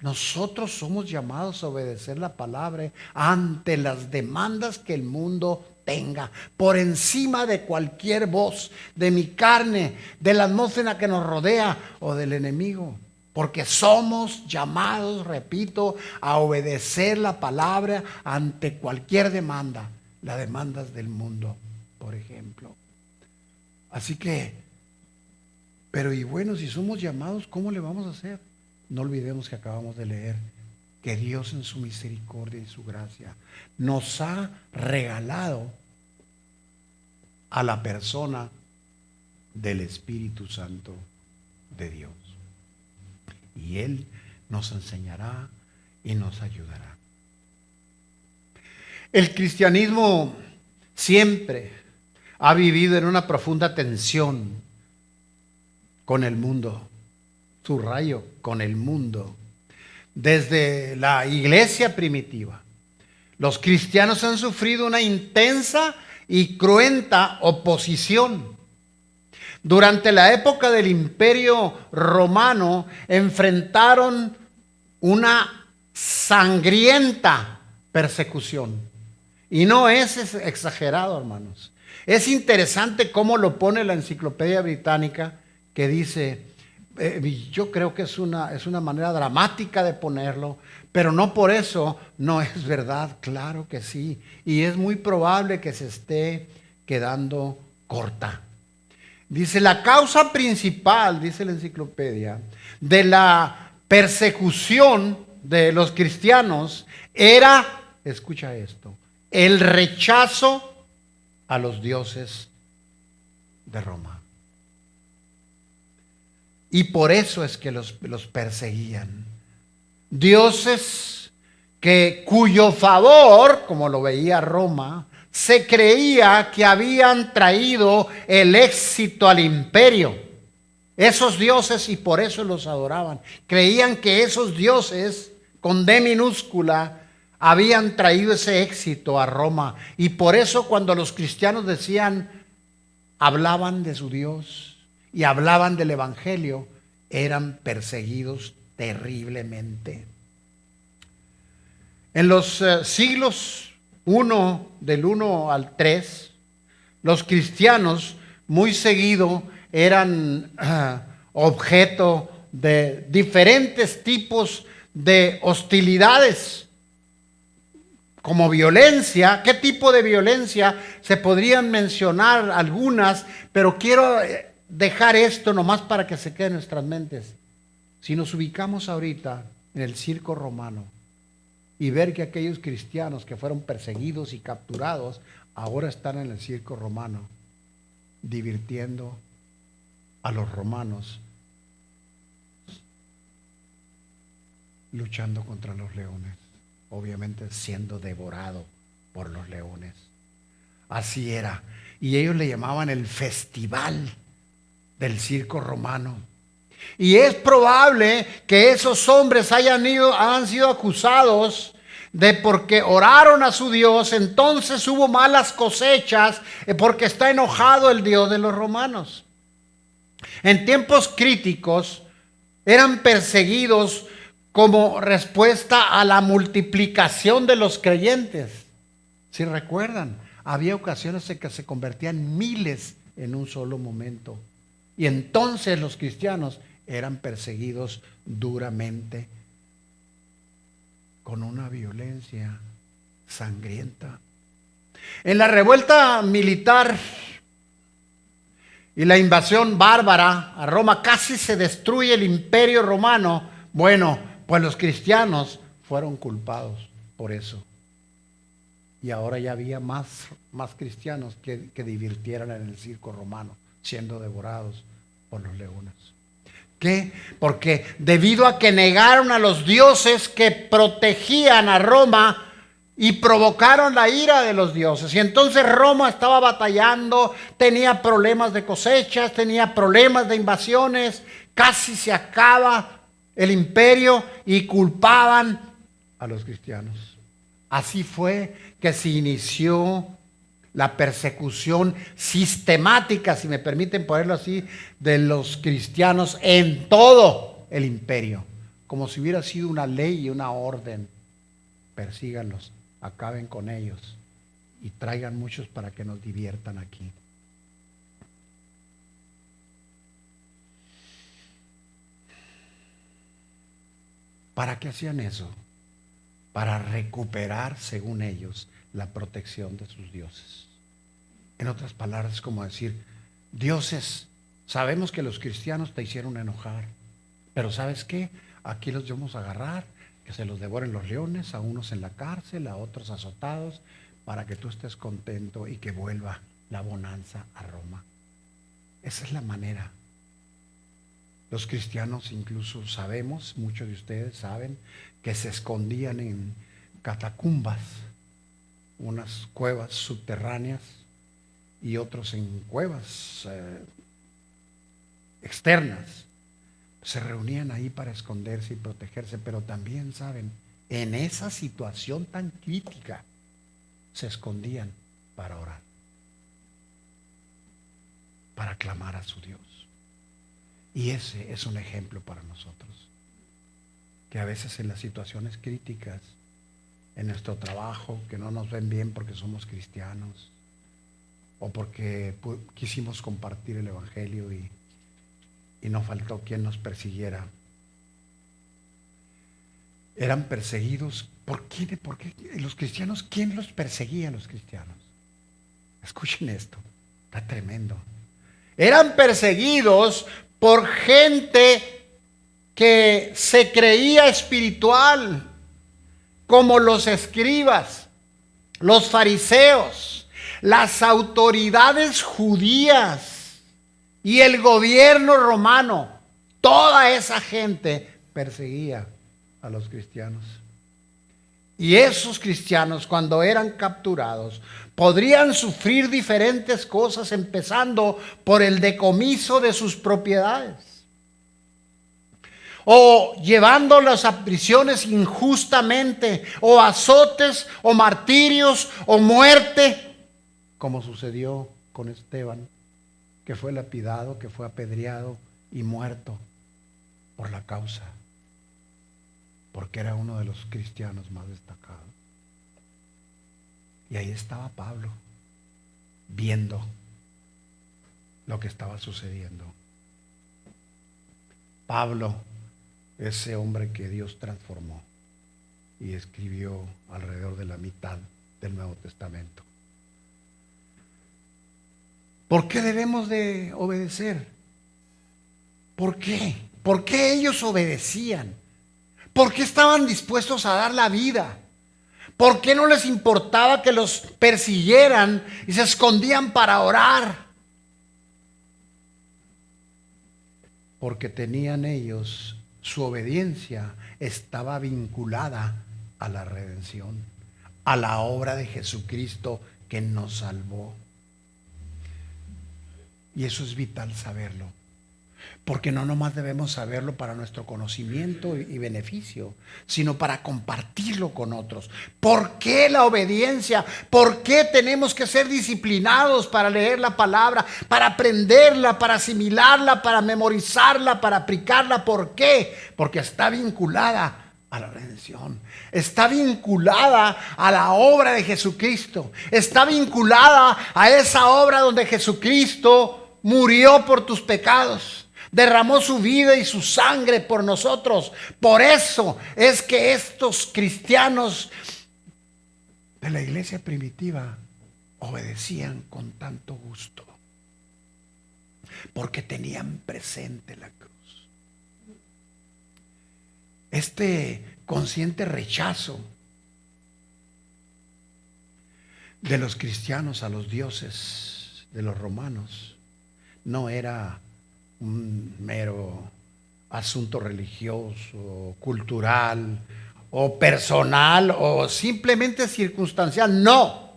Nosotros somos llamados a obedecer la palabra ante las demandas que el mundo tenga, por encima de cualquier voz, de mi carne, de la atmósfera que nos rodea o del enemigo. Porque somos llamados, repito, a obedecer la palabra ante cualquier demanda, las demandas del mundo, por ejemplo. Así que, pero y bueno, si somos llamados, ¿cómo le vamos a hacer? No olvidemos que acabamos de leer que Dios en su misericordia y su gracia nos ha regalado a la persona del Espíritu Santo de Dios. Y Él nos enseñará y nos ayudará. El cristianismo siempre ha vivido en una profunda tensión con el mundo. Subrayo, con el mundo. Desde la iglesia primitiva, los cristianos han sufrido una intensa y cruenta oposición. Durante la época del Imperio Romano enfrentaron una sangrienta persecución. Y no es exagerado, hermanos. Es interesante cómo lo pone la Enciclopedia Británica, que dice, yo creo que es una manera dramática de ponerlo, pero no por eso no es verdad, claro que sí. Y es muy probable que se esté quedando corta. Dice, la causa principal, dice la enciclopedia, de la persecución de los cristianos era, escucha esto, el rechazo a los dioses de Roma. Y por eso es que los perseguían. Dioses cuyo favor, como lo veía Roma, se creía que habían traído el éxito al imperio. Esos dioses, y por eso los adoraban, creían que esos dioses, con D minúscula, habían traído ese éxito a Roma. Y por eso cuando los cristianos decían, hablaban de su Dios y hablaban del evangelio, eran perseguidos terriblemente. En los siglos del 1 al 3, los cristianos muy seguido eran objeto de diferentes tipos de hostilidades, como violencia. ¿Qué tipo de violencia? Se podrían mencionar algunas, pero quiero dejar esto nomás para que se quede en nuestras mentes. Si nos ubicamos ahorita en el circo romano y ver que aquellos cristianos que fueron perseguidos y capturados ahora están en el circo romano divirtiendo a los romanos, luchando contra los leones, obviamente siendo devorado por los leones. Así era. Y ellos le llamaban el festival del circo romano. Y es probable que esos hombres han sido acusados de porque oraron a su Dios, entonces hubo malas cosechas, porque está enojado el Dios de los romanos. En tiempos críticos eran perseguidos como respuesta a la multiplicación de los creyentes. Si recuerdan, había ocasiones en que se convertían miles en un solo momento. Y entonces los cristianos eran perseguidos duramente con una violencia sangrienta. En la revuelta militar y la invasión bárbara a Roma, casi se destruye el imperio romano. Bueno, pues los cristianos fueron culpados por eso. Y ahora ya había más cristianos que divirtieran en el circo romano, siendo devorados por los leones. ¿Qué? Porque debido a que negaron a los dioses que protegían a Roma y provocaron la ira de los dioses. Y entonces Roma estaba batallando, tenía problemas de cosechas, tenía problemas de invasiones, casi se acaba el imperio y culpaban a los cristianos. Así fue que se inició la persecución sistemática, si me permiten ponerlo así, de los cristianos en todo el imperio, como si hubiera sido una ley y una orden. Persíganlos, acaben con ellos y traigan muchos para que nos diviertan aquí. ¿Para qué hacían eso? Para recuperar, según ellos, la protección de sus dioses. En otras palabras, como decir, dioses, sabemos que los cristianos te hicieron enojar, pero ¿sabes qué? Aquí los vamos a agarrar, que se los devoren los leones, a unos en la cárcel, a otros azotados, para que tú estés contento y que vuelva la bonanza a Roma. Esa es la manera. Los cristianos incluso sabemos, muchos de ustedes saben, que se escondían en catacumbas, unas cuevas subterráneas y otros en cuevas externas. Se reunían ahí para esconderse y protegerse, pero también saben, en esa situación tan crítica, se escondían para orar, para clamar a su Dios. Y ese es un ejemplo para nosotros, que a veces en las situaciones críticas, en nuestro trabajo, que no nos ven bien porque somos cristianos o porque quisimos compartir el evangelio y no faltó quien nos persiguiera. Eran perseguidos. ¿Por qué? Porque los cristianos, ¿quién los perseguía a los cristianos? Escuchen esto, está tremendo. Eran perseguidos por gente que se creía espiritual, como los escribas, los fariseos, las autoridades judías y el gobierno romano. Toda esa gente perseguía a los cristianos. Y esos cristianos, cuando eran capturados, podrían sufrir diferentes cosas, empezando por el decomiso de sus propiedades, o llevándolos a prisiones injustamente, o azotes, o martirios, o muerte, como sucedió con Esteban, que fue lapidado, que fue apedreado y muerto por la causa, porque era uno de los cristianos más destacados. Y ahí estaba Pablo, viendo lo que estaba sucediendo. Pablo, ese hombre que Dios transformó y escribió alrededor de la mitad del Nuevo Testamento. ¿Por qué debemos de obedecer? ¿Por qué? ¿Por qué ellos obedecían? ¿Por qué estaban dispuestos a dar la vida? ¿Por qué no les importaba que los persiguieran y se escondían para orar? Porque tenían ellos, su obediencia estaba vinculada a la redención, a la obra de Jesucristo que nos salvó. Y eso es vital saberlo. Porque no nomás debemos saberlo para nuestro conocimiento y beneficio, sino para compartirlo con otros. ¿Por qué la obediencia? ¿Por qué tenemos que ser disciplinados para leer la palabra, para aprenderla, para asimilarla, para memorizarla, para aplicarla? ¿Por qué? Porque está vinculada a la redención, está vinculada a la obra de Jesucristo, está vinculada a esa obra donde Jesucristo murió por tus pecados, derramó su vida y su sangre por nosotros. Por eso es que estos cristianos de la iglesia primitiva obedecían con tanto gusto, porque tenían presente la cruz. Este consciente rechazo de los cristianos a los dioses de los romanos no era un mero asunto religioso, cultural o personal o simplemente circunstancial. No,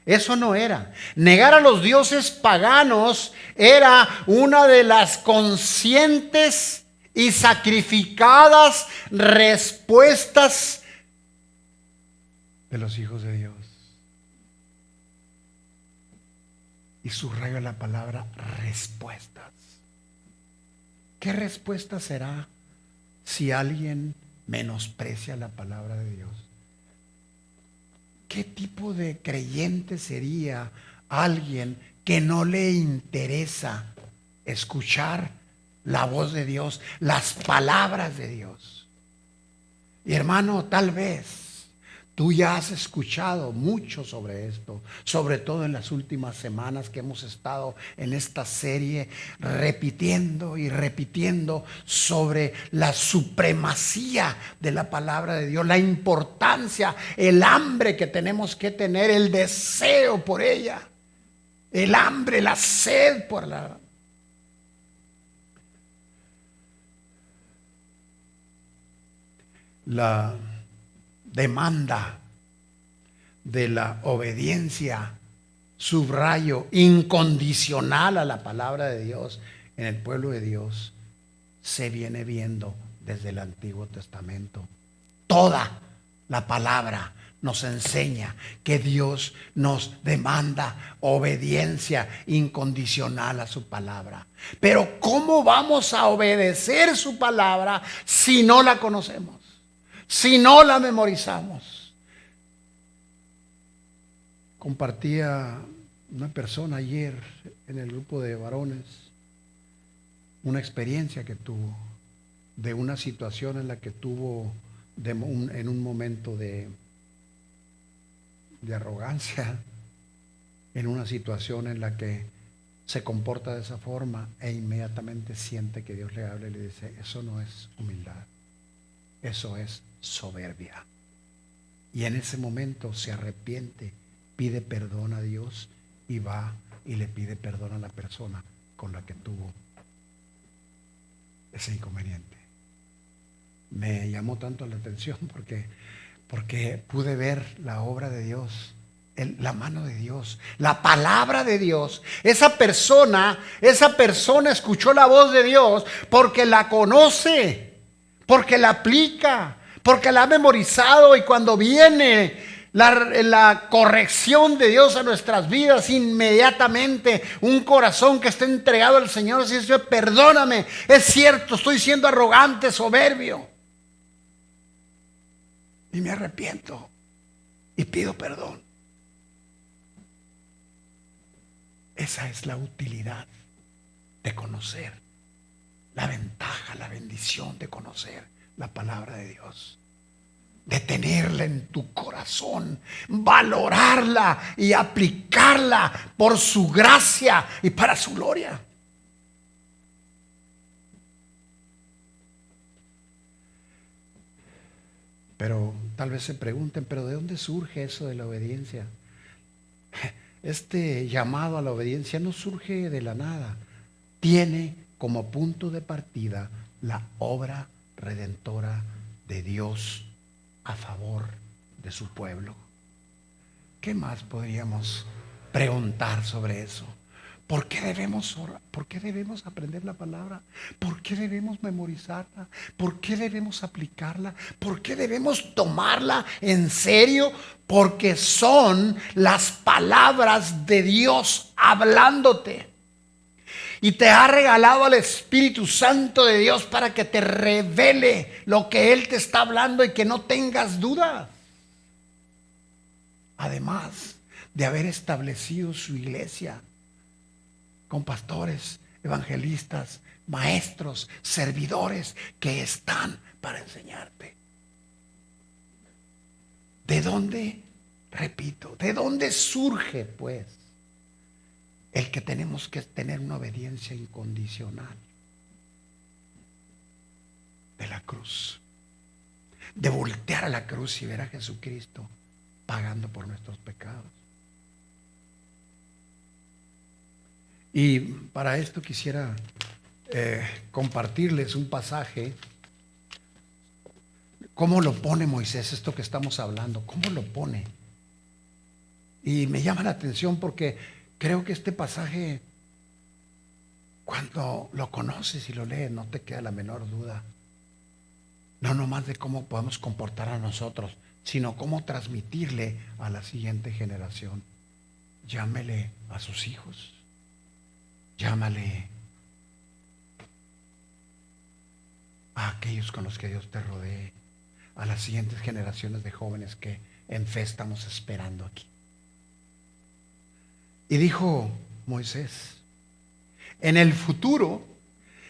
eso no era. Negar a los dioses paganos era una de las conscientes y sacrificadas respuestas de los hijos de Dios. Y subrayo la palabra respuestas. ¿Qué respuesta será si alguien menosprecia la palabra de Dios? ¿Qué tipo de creyente sería alguien que no le interesa escuchar la voz de Dios, las palabras de Dios? Y hermano, tal vez tú ya has escuchado mucho sobre esto, sobre todo en las últimas semanas que hemos estado en esta serie repitiendo y repitiendo sobre la supremacía de la palabra de Dios, la importancia, el hambre que tenemos que tener, el deseo por ella, el hambre, la sed por la demanda de la obediencia, subrayo, incondicional a la palabra de Dios en el pueblo de Dios, se viene viendo desde el Antiguo Testamento. Toda la palabra nos enseña que Dios nos demanda obediencia incondicional a su palabra. Pero ¿cómo vamos a obedecer su palabra si no la conocemos? Si no la memorizamos. Compartía una persona ayer en el grupo de varones una experiencia que tuvo de una situación en la que tuvo en un momento de arrogancia, en una situación en la que se comporta de esa forma e inmediatamente siente que Dios le habla y le dice, eso no es humildad, eso es soberbia. Y en ese momento se arrepiente, pide perdón a Dios y va y le pide perdón a la persona con la que tuvo ese inconveniente. Me llamó tanto la atención porque pude ver la obra de Dios, la mano de Dios, la palabra de Dios. Esa persona escuchó la voz de Dios porque la conoce, porque la aplica, porque la ha memorizado, y cuando viene la corrección de Dios a nuestras vidas, inmediatamente un corazón que está entregado al Señor dice, perdóname, es cierto, estoy siendo arrogante, soberbio, y me arrepiento y pido perdón. Esa es la utilidad de conocer, la ventaja, la bendición de conocer la palabra de Dios, de tenerla en tu corazón, valorarla y aplicarla por su gracia y para su gloria. Pero tal vez se pregunten, ¿pero de dónde surge eso de la obediencia? Este llamado a la obediencia no surge de la nada. Tiene como punto de partida la obra redentora de Dios a favor de su pueblo. ¿Qué más podríamos preguntar sobre eso? ¿Por qué debemos orar? ¿Por qué debemos aprender la palabra? ¿Por qué debemos memorizarla? ¿Por qué debemos aplicarla? ¿Por qué debemos tomarla en serio? Porque son las palabras de Dios hablándote. Y te ha regalado al Espíritu Santo de Dios para que te revele lo que Él te está hablando y que no tengas dudas. Además de haber establecido su iglesia con pastores, evangelistas, maestros, servidores que están para enseñarte. ¿De dónde? Repito, ¿de dónde surge pues el que tenemos que tener una obediencia incondicional? De la cruz, de voltear a la cruz y ver a Jesucristo pagando por nuestros pecados. Y para esto quisiera compartirles un pasaje. ¿Cómo lo pone Moisés esto que estamos hablando? ¿Cómo lo pone? Y me llama la atención porque creo que este pasaje, cuando lo conoces y lo lees, no te queda la menor duda. No nomás de cómo podemos comportar a nosotros, sino cómo transmitirle a la siguiente generación. Llámele a sus hijos. Llámale a aquellos con los que Dios te rodee, a las siguientes generaciones de jóvenes que en fe estamos esperando aquí. Y dijo Moisés, en el futuro,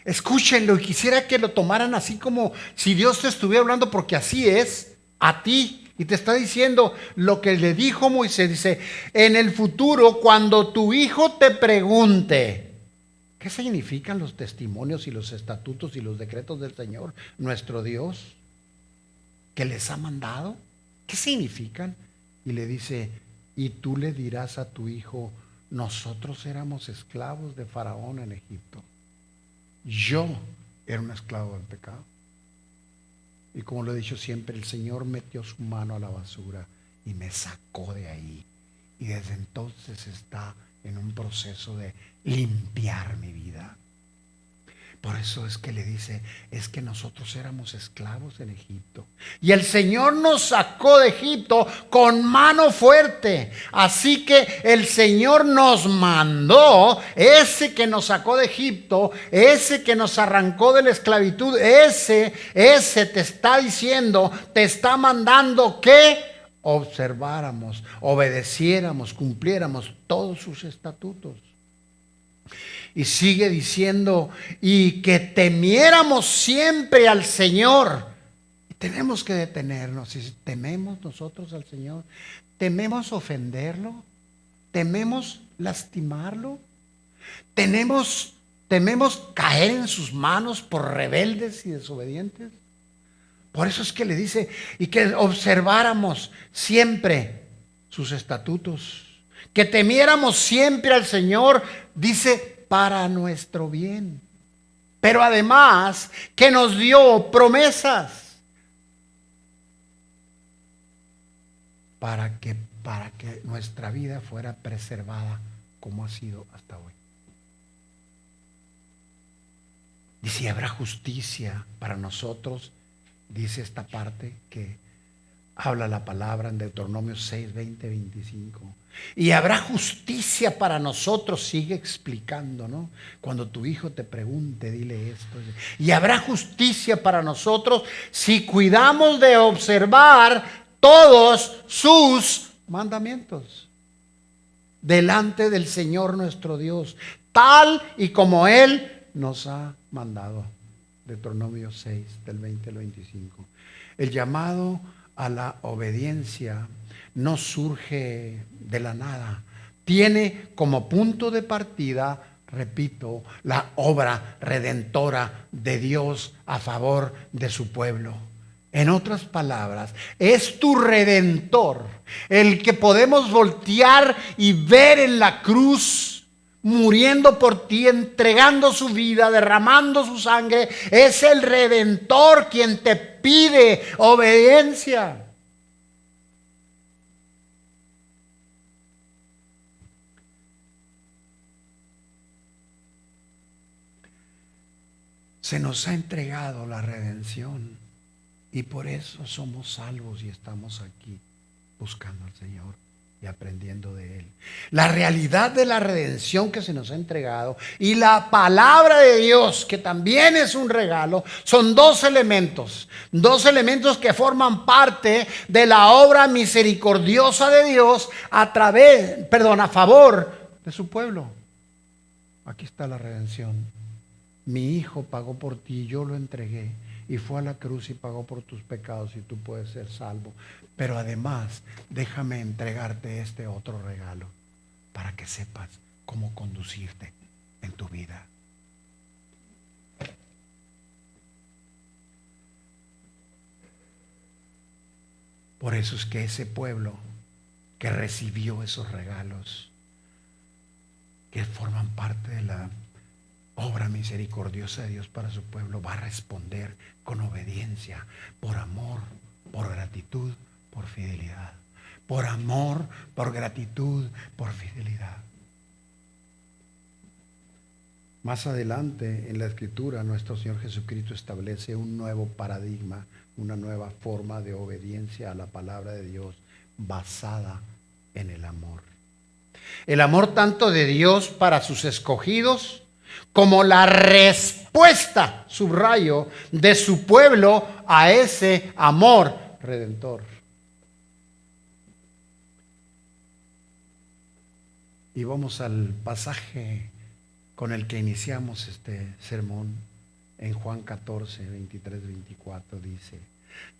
escúchenlo, y quisiera que lo tomaran así como si Dios te estuviera hablando, porque así es a ti. Y te está diciendo lo que le dijo Moisés. Dice, en el futuro, cuando tu hijo te pregunte, ¿qué significan los testimonios y los estatutos y los decretos del Señor, nuestro Dios, que les ha mandado? ¿Qué significan? Y le dice, y tú le dirás a tu hijo, nosotros éramos esclavos de Faraón en Egipto. Yo era un esclavo del pecado. Y como lo he dicho siempre, el Señor metió su mano a la basura y me sacó de ahí. Y desde entonces está en un proceso de limpiar mi vida. Por eso es que le dice, es que nosotros éramos esclavos en Egipto. Y el Señor nos sacó de Egipto con mano fuerte. Así que el Señor nos mandó, ese que nos sacó de Egipto, ese que nos arrancó de la esclavitud, ese te está diciendo, te está mandando que observáramos, obedeciéramos, cumpliéramos todos sus estatutos. Y sigue diciendo, y que temiéramos siempre al Señor. Y tenemos que detenernos. Si tememos nosotros al Señor, tememos ofenderlo, tememos lastimarlo, ¿Tememos caer en sus manos por rebeldes y desobedientes? Por eso es que le dice, y que observáramos siempre sus estatutos, que temiéramos siempre al Señor, dice, para nuestro bien. Pero además que nos dio promesas para que nuestra vida fuera preservada como ha sido hasta hoy. Dice, y habrá justicia para nosotros, dice esta parte que habla la palabra en Deuteronomio 6, 20, 25. Y habrá justicia para nosotros, sigue explicando, ¿no? Cuando tu hijo te pregunte, dile esto. Y habrá justicia para nosotros si cuidamos de observar todos sus mandamientos delante del Señor nuestro Dios, tal y como Él nos ha mandado. Deuteronomio 6, del 20 al 25. El llamado a la obediencia no surge de la nada. Tiene como punto de partida, repito, la obra redentora de Dios a favor de su pueblo. En otras palabras, es tu Redentor, el que podemos voltear y ver en la cruz, muriendo por ti, entregando su vida, derramando su sangre. Es el Redentor quien te pide obediencia. Se nos ha entregado la redención y por eso somos salvos y estamos aquí buscando al Señor y aprendiendo de Él. La realidad de la redención que se nos ha entregado y la palabra de Dios, que también es un regalo, son dos elementos que forman parte de la obra misericordiosa de Dios a favor de su pueblo. Aquí está la redención. Mi hijo pagó por ti, yo lo entregué y fue a la cruz y pagó por tus pecados y tú puedes ser salvo. Pero además, déjame entregarte este otro regalo para que sepas cómo conducirte en tu vida. Por eso es que ese pueblo que recibió esos regalos, que forman parte de la obra misericordiosa de Dios para su pueblo, va a responder con obediencia, por amor, por gratitud, por fidelidad. Por amor, por gratitud, por fidelidad. Más adelante en la Escritura, nuestro Señor Jesucristo establece un nuevo paradigma, una nueva forma de obediencia a la palabra de Dios basada en el amor. El amor tanto de Dios para sus escogidos, como la respuesta, subrayo, de su pueblo a ese amor redentor. Y vamos al pasaje con el que iniciamos este sermón. En Juan 14, 23, 24 dice: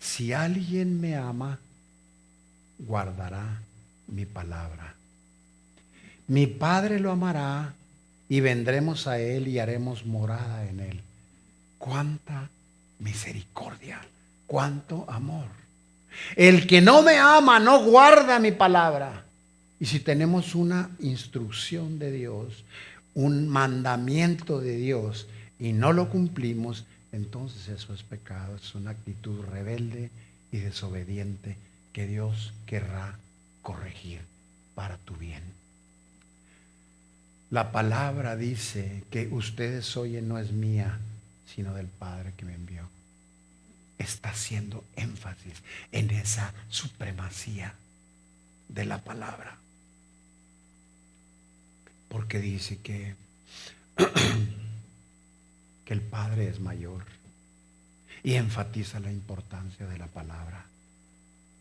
si alguien me ama, guardará mi palabra. Mi Padre lo amará y vendremos a Él y haremos morada en Él. Cuánta misericordia, cuánto amor. El que no me ama no guarda mi palabra. Y si tenemos una instrucción de Dios, un mandamiento de Dios y no lo cumplimos, entonces eso es pecado, es una actitud rebelde y desobediente que Dios querrá corregir para tu bien. La palabra dice que ustedes oyen no es mía, sino del Padre que me envió. Está haciendo énfasis en esa supremacía de la palabra. Porque dice que el Padre es mayor y enfatiza la importancia de la palabra.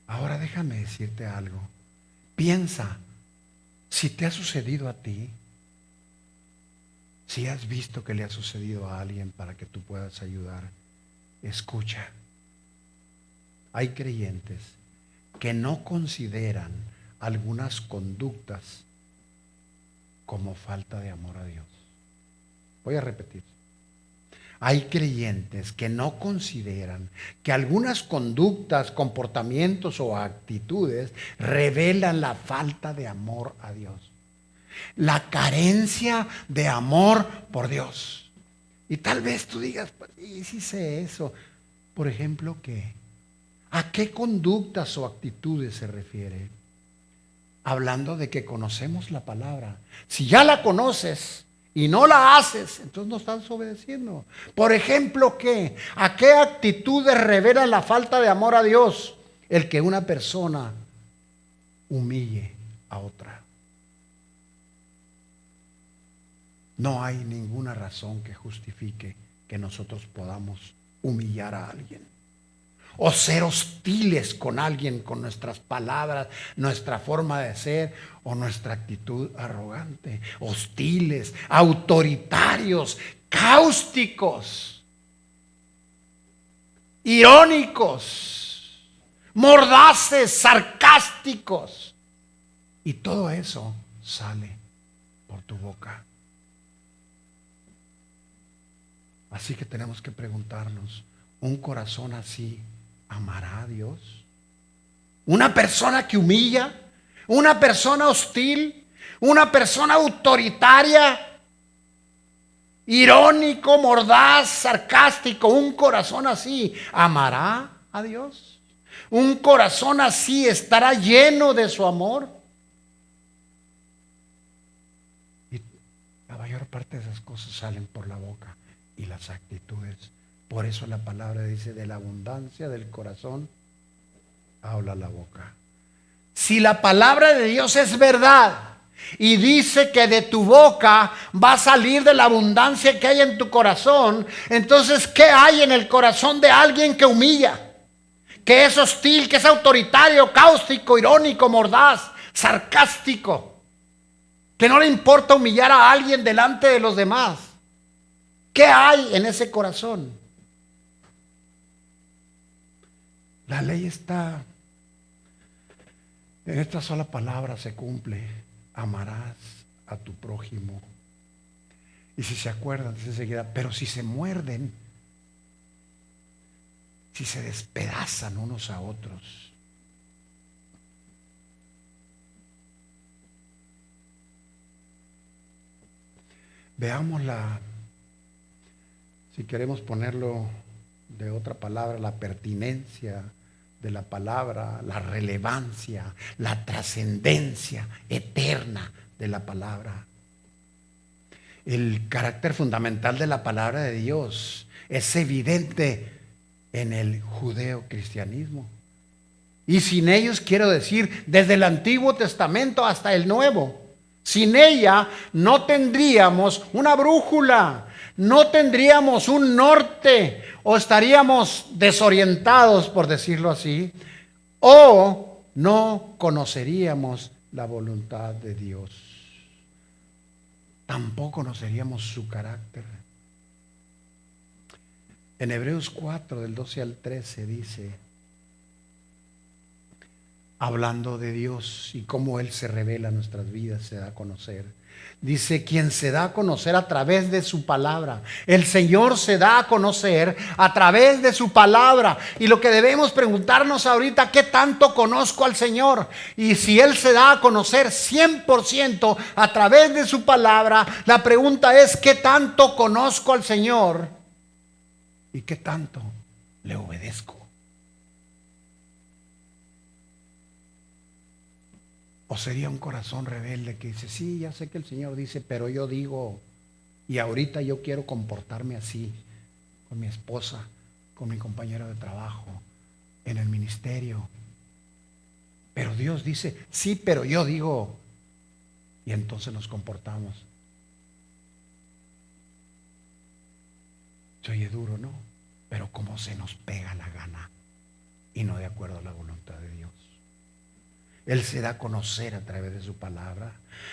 Ahora déjame decirte algo. Piensa, si te ha sucedido a ti, si has visto que le ha sucedido a alguien para que tú puedas ayudar, escucha. Hay creyentes que no consideran algunas conductas como falta de amor a Dios. Voy a repetir. Hay creyentes que no consideran que algunas conductas, comportamientos o actitudes revelan la falta de amor a Dios. La carencia de amor por Dios. Y tal vez tú digas, pues, sí sé eso. Por ejemplo, ¿qué? ¿A qué conductas o actitudes se refiere? Hablando de que conocemos la palabra. Si ya la conoces y no la haces, entonces no estás obedeciendo. Por ejemplo, ¿qué? ¿A qué actitudes revelan la falta de amor a Dios? El que una persona humille a otra. No hay ninguna razón que justifique que nosotros podamos humillar a alguien o ser hostiles con alguien con nuestras palabras, nuestra forma de ser o nuestra actitud arrogante. Hostiles, autoritarios, cáusticos, irónicos, mordaces, sarcásticos. Y todo eso sale por tu boca. Así que tenemos que preguntarnos, ¿un corazón así amará a Dios? Una persona que humilla, una persona hostil, una persona autoritaria, irónico, mordaz, sarcástico, un corazón así ¿amará a Dios? ¿Un corazón así estará lleno de su amor? Y la mayor parte de esas cosas salen por la boca y las actitudes. Por eso la palabra dice, de la abundancia del corazón habla la boca. Si la palabra de Dios es verdad y dice que de tu boca va a salir de la abundancia que hay en tu corazón, entonces ¿qué hay en el corazón de alguien que humilla? Que es hostil, que es autoritario, cáustico, irónico, mordaz, sarcástico, que no le importa humillar a alguien delante de los demás. ¿Qué hay en ese corazón? La ley está en esta sola palabra, se cumple: amarás a tu prójimo. Y si se acuerdan, dice enseguida, pero si se muerden, si se despedazan unos a otros. Veámosla, si queremos ponerlo de otra palabra, la pertinencia de la palabra, la relevancia, la trascendencia eterna de la palabra. El carácter fundamental de la palabra de Dios es evidente en el judeocristianismo. Y sin ellos, quiero decir, desde el Antiguo Testamento hasta el Nuevo. Sin ella no tendríamos una brújula, no tendríamos un norte, o estaríamos desorientados, por decirlo así, o no conoceríamos la voluntad de Dios. Tampoco conoceríamos su carácter. En Hebreos 4, del 12 al 13 dice, hablando de Dios y cómo Él se revela en nuestras vidas, se da a conocer. Dice, quien se da a conocer a través de su palabra. El Señor se da a conocer a través de su palabra. Y lo que debemos preguntarnos ahorita, ¿qué tanto conozco al Señor? Y si Él se da a conocer 100% a través de su palabra, la pregunta es, ¿qué tanto conozco al Señor? ¿Y qué tanto le obedezco? ¿O sería un corazón rebelde que dice, sí, ya sé que el Señor dice, pero yo digo, y ahorita yo quiero comportarme así, con mi esposa, con mi compañero de trabajo, en el ministerio? Pero Dios dice, sí, pero yo digo, y entonces nos comportamos. Se oye duro, ¿no? Pero como se nos pega la gana y no de acuerdo a la voluntad de Dios. Él se da a conocer a través de su palabra.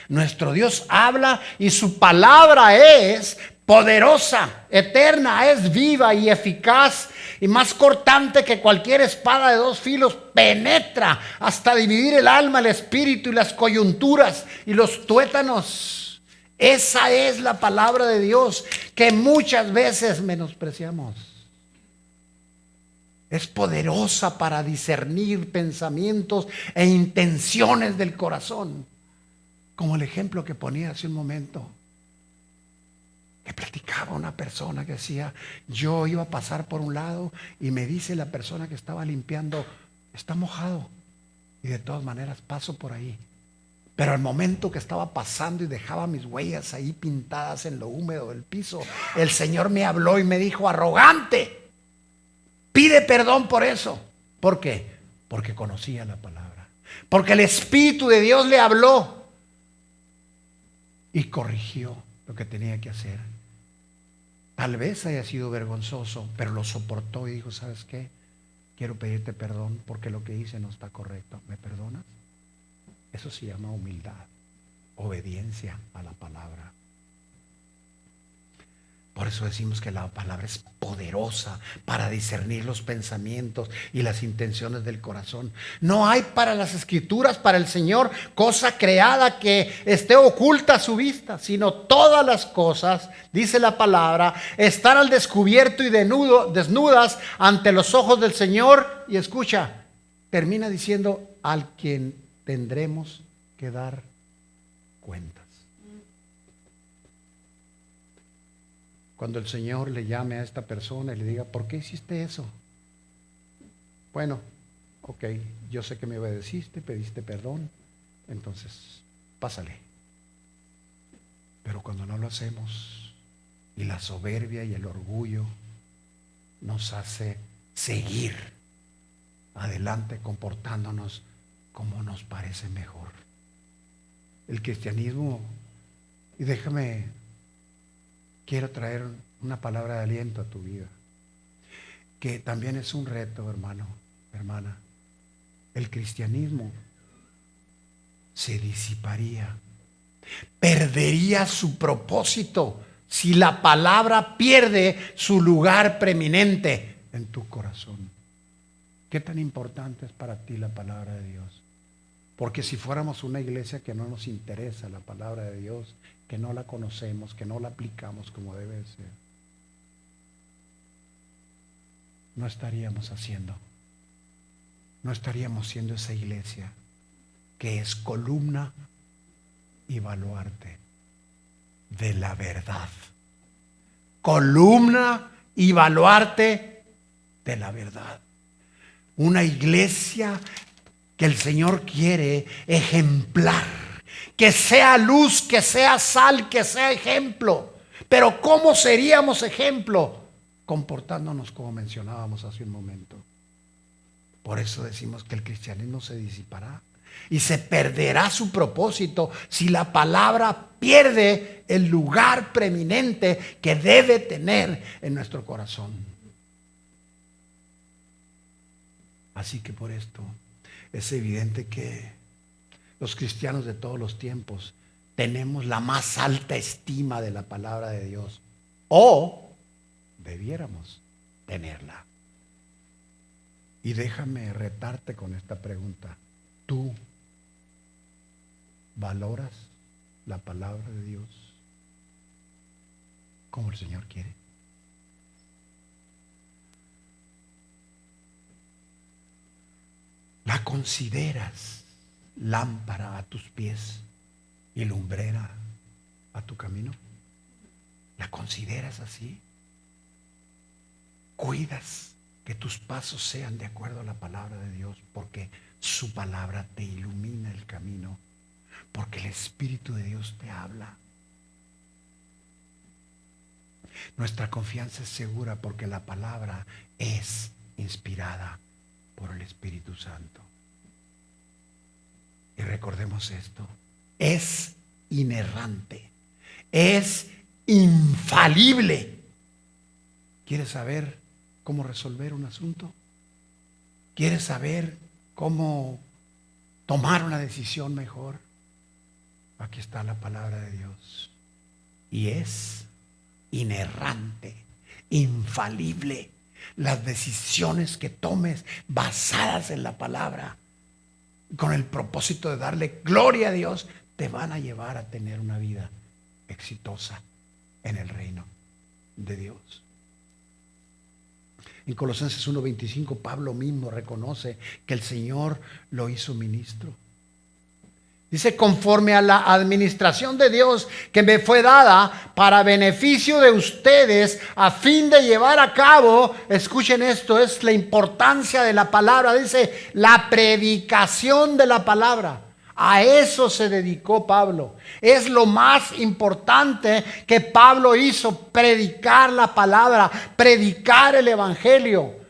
Nuestro Dios habla y su palabra es poderosa, eterna, es viva y eficaz y más cortante que cualquier espada de dos filos. Penetra hasta dividir el alma, el espíritu y las coyunturas y los tuétanos Esa es la palabra de Dios que muchas veces menospreciamos. Es poderosa para discernir pensamientos e intenciones del corazón. Como el ejemplo que ponía hace un momento. Que platicaba una persona que decía, yo iba a pasar por un lado y me dice la persona que estaba limpiando, está mojado. Y de todas maneras paso por ahí. Pero al momento que estaba pasando y dejaba mis huellas ahí pintadas en lo húmedo del piso, el Señor me habló y me dijo, arrogante, pide perdón por eso. ¿Por qué? Porque conocía la palabra. Porque el Espíritu de Dios le habló y corrigió lo que tenía que hacer. Tal vez haya sido vergonzoso, pero lo soportó y dijo, ¿sabes qué? Quiero pedirte perdón porque lo que hice no está correcto. ¿Me perdonas? Eso se llama humildad, obediencia a la palabra. Por eso decimos que la palabra es poderosa para discernir los pensamientos y las intenciones del corazón. No hay para las Escrituras, para el Señor, cosa creada que esté oculta a su vista, sino todas las cosas, dice la palabra, están al descubierto y desnudas ante los ojos del Señor. Y escucha, termina diciendo, al quien tendremos que dar cuentas. Cuando el Señor le llame a esta persona y le diga, ¿por qué hiciste eso? Bueno, ok, yo sé que me obedeciste, pediste perdón, entonces pásale. Pero cuando no lo hacemos y la soberbia y el orgullo nos hace seguir adelante comportándonos como nos parece mejor. El cristianismo, y quiero traer una palabra de aliento a tu vida, que también es un reto, hermano, hermana. El cristianismo se disiparía, perdería su propósito si la palabra pierde su lugar preeminente en tu corazón. ¿Qué tan importante es para ti la palabra de Dios? Porque si fuéramos una iglesia que no nos interesa la palabra de Dios, que no la conocemos, que no la aplicamos como debe de ser, no estaríamos siendo esa iglesia que es columna y baluarte de la verdad. Columna y baluarte de la verdad. Una iglesia que el Señor quiere ejemplar, que sea luz, que sea sal, que sea ejemplo. Pero ¿cómo seríamos ejemplo? Comportándonos como mencionábamos hace un momento. Por eso decimos que el cristianismo se disipará y se perderá su propósito si la palabra pierde el lugar preeminente que debe tener en nuestro corazón. Así que por esto es evidente que los cristianos de todos los tiempos tenemos la más alta estima de la palabra de Dios, o debiéramos tenerla. Y déjame retarte con esta pregunta. ¿Tú valoras la palabra de Dios como el Señor quiere? ¿La consideras lámpara a tus pies y lumbrera a tu camino? ¿La consideras así? ¿Cuidas que tus pasos sean de acuerdo a la palabra de Dios? Porque su palabra te ilumina el camino, porque el Espíritu de Dios te habla. Nuestra confianza es segura porque la palabra es inspirada por el Espíritu Santo. Y recordemos esto, es inerrante, es infalible. ¿Quieres saber cómo resolver un asunto? ¿Quieres saber cómo tomar una decisión mejor? Aquí está la palabra de Dios. Y es inerrante, infalible. Las decisiones que tomes basadas en la palabra, con el propósito de darle gloria a Dios, te van a llevar a tener una vida exitosa en el reino de Dios. En Colosenses 1:25 Pablo mismo reconoce que el Señor lo hizo ministro. Dice, conforme a la administración de Dios que me fue dada para beneficio de ustedes, a fin de llevar a cabo, escuchen esto, es la importancia de la palabra, dice, la predicación de la palabra. A eso se dedicó Pablo. Es lo más importante que Pablo hizo, predicar la palabra, predicar el evangelio.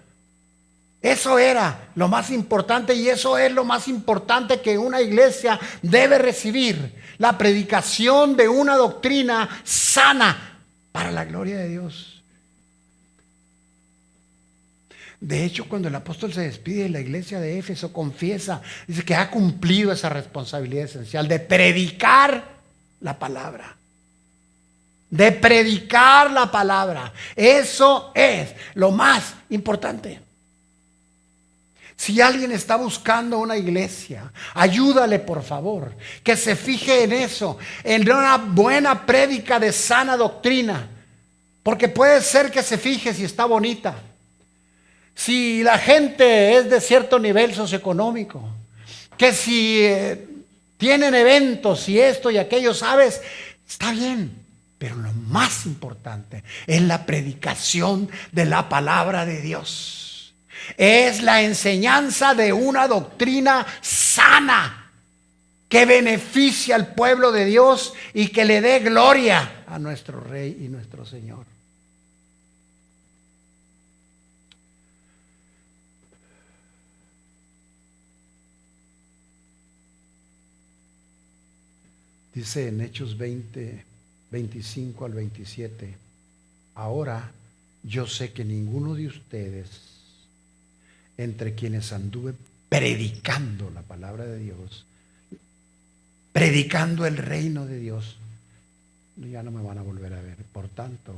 Eso era lo más importante y eso es lo más importante que una iglesia debe recibir. La predicación de una doctrina sana para la gloria de Dios. De hecho, cuando el apóstol se despide de la iglesia de Éfeso, confiesa, dice que ha cumplido esa responsabilidad esencial de predicar la palabra. De predicar la palabra. Eso es lo más importante. Si alguien está buscando una iglesia, ayúdale por favor, que se fije en eso, en una buena prédica de sana doctrina, porque puede ser que se fije si está bonita, si la gente es de cierto nivel socioeconómico, que si tienen eventos y esto y aquello, sabes, está bien, pero lo más importante es la predicación de la palabra de Dios. Es la enseñanza de una doctrina sana que beneficia al pueblo de Dios y que le dé gloria a nuestro Rey y nuestro Señor. Dice en Hechos 20, 25 al 27, ahora yo sé que ninguno de ustedes, entre quienes anduve predicando la palabra de Dios, predicando el reino de Dios, ya no me van a volver a ver. Por tanto,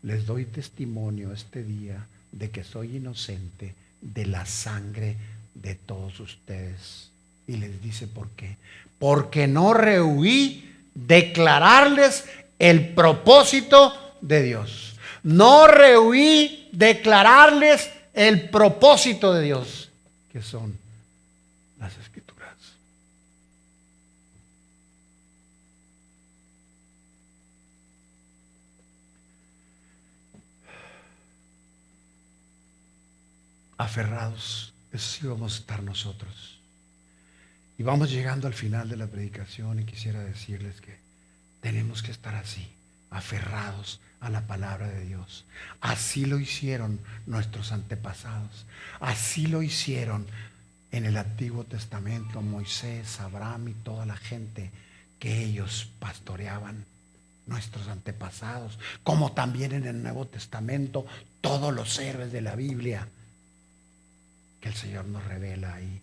les doy testimonio este día de que soy inocente de la sangre de todos ustedes. Y les dice por qué. Porque no rehuí declararles el propósito de Dios. No rehuí declararles el propósito de Dios, que son las Escrituras. Aferrados, eso sí vamos a estar nosotros. Y vamos llegando al final de la predicación y quisiera decirles que tenemos que estar así, aferrados a la palabra de Dios. Así lo hicieron nuestros antepasados. Así lo hicieron en el Antiguo Testamento Moisés, Abraham y toda la gente que ellos pastoreaban, nuestros antepasados, como también en el Nuevo Testamento todos los héroes de la Biblia que el Señor nos revela ahí,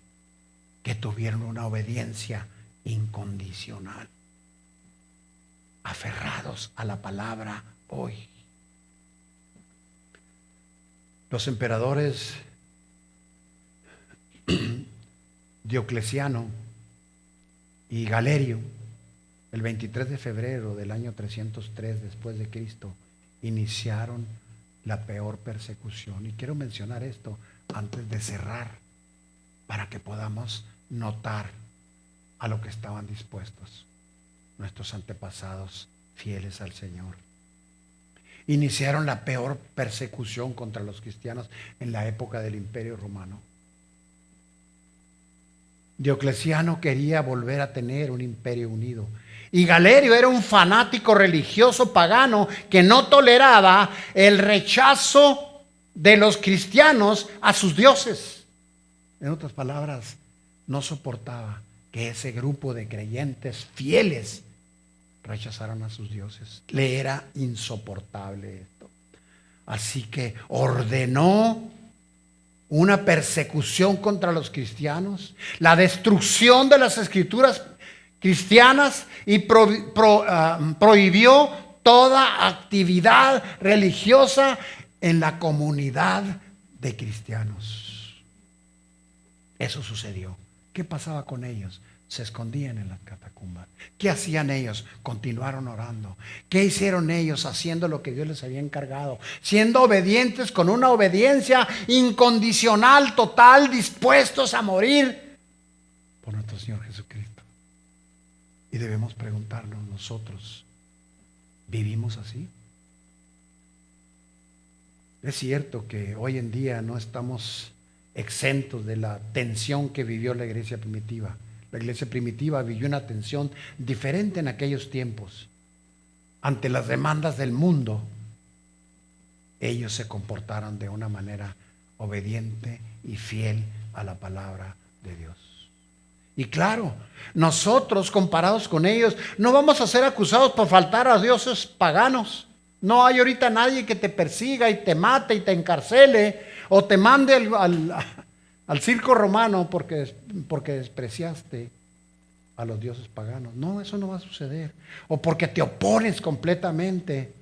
que tuvieron una obediencia incondicional, aferrados a la palabra hoy. Los emperadores Diocleciano y Galerio, el 23 de febrero del año 303 después de Cristo, iniciaron la peor persecución. Y quiero mencionar esto antes de cerrar, para que podamos notar a lo que estaban dispuestos nuestros antepasados fieles al Señor. Iniciaron la peor persecución contra los cristianos en la época del Imperio Romano. Diocleciano quería volver a tener un imperio unido. Y Galerio era un fanático religioso pagano que no toleraba el rechazo de los cristianos a sus dioses. En otras palabras, no soportaba que ese grupo de creyentes fieles rechazaron a sus dioses. Le era insoportable esto. Así que ordenó una persecución contra los cristianos, la destrucción de las escrituras cristianas y prohibió toda actividad religiosa en la comunidad de cristianos. Eso sucedió ¿Qué pasaba con ellos? Se escondían en las catacumbas. ¿Qué hacían ellos? Continuaron orando. ¿Qué hicieron ellos? Haciendo lo que Dios les había encargado. Siendo obedientes con una obediencia incondicional, total, dispuestos a morir por nuestro Señor Jesucristo. Y debemos preguntarnos nosotros, ¿vivimos así? Es cierto que hoy en día no estamos exentos de la tensión que vivió la iglesia primitiva. La iglesia primitiva vivió una tensión diferente en aquellos tiempos. Ante las demandas del mundo, ellos se comportaron de una manera obediente y fiel a la palabra de Dios. Y claro, nosotros comparados con ellos no vamos a ser acusados por faltar a dioses paganos. No hay ahorita nadie que te persiga y te mate y te encarcele o te mande al circo romano porque despreciaste a los dioses paganos. No, eso no va a suceder. O porque te opones completamente.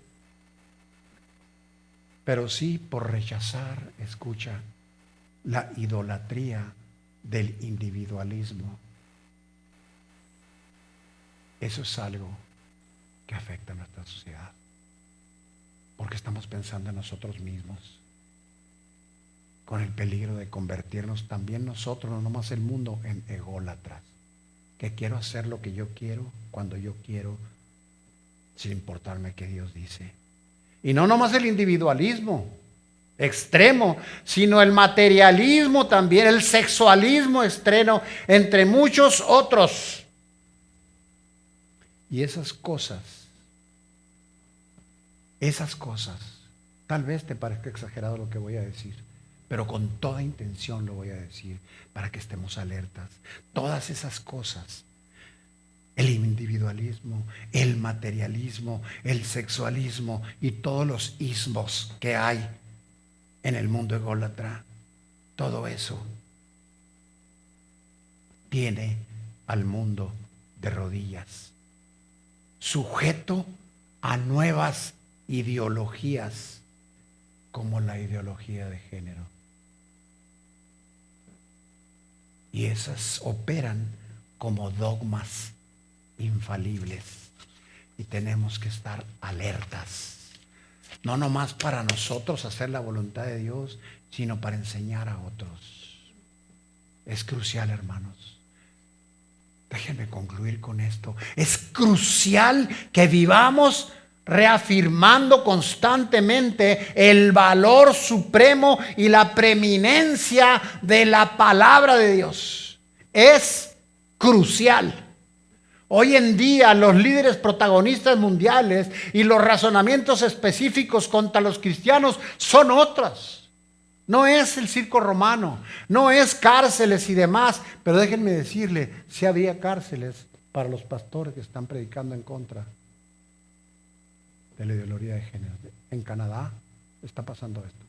Pero sí por rechazar, escucha, la idolatría del individualismo. Eso es algo que afecta a nuestra sociedad. Porque estamos pensando en nosotros mismos, con el peligro de convertirnos también nosotros, no nomás el mundo, en ególatras. Que quiero hacer lo que yo quiero, cuando yo quiero, sin importarme qué Dios dice. Y no nomás el individualismo extremo, sino el materialismo también, el sexualismo extremo, entre muchos otros. Y esas cosas, tal vez te parezca exagerado lo que voy a decir, pero con toda intención lo voy a decir para que estemos alertas. Todas esas cosas, el individualismo, el materialismo, el sexualismo y todos los ismos que hay en el mundo ególatra, todo eso tiene al mundo de rodillas, sujeto a nuevas ideologías como la ideología de género. Y esas operan como dogmas infalibles. Y tenemos que estar alertas. No nomás para nosotros hacer la voluntad de Dios, sino para enseñar a otros. Es crucial, hermanos. Déjenme concluir con esto. Es crucial que vivamos reafirmando constantemente el valor supremo y la preeminencia de la palabra de Dios. Es crucial. Hoy en día los líderes protagonistas mundiales y los razonamientos específicos contra los cristianos son otras. No es el circo romano, no es cárceles y demás, pero déjenme decirle, si había cárceles para los pastores que están predicando en contra de la ideología de género. En Canadá está pasando esto.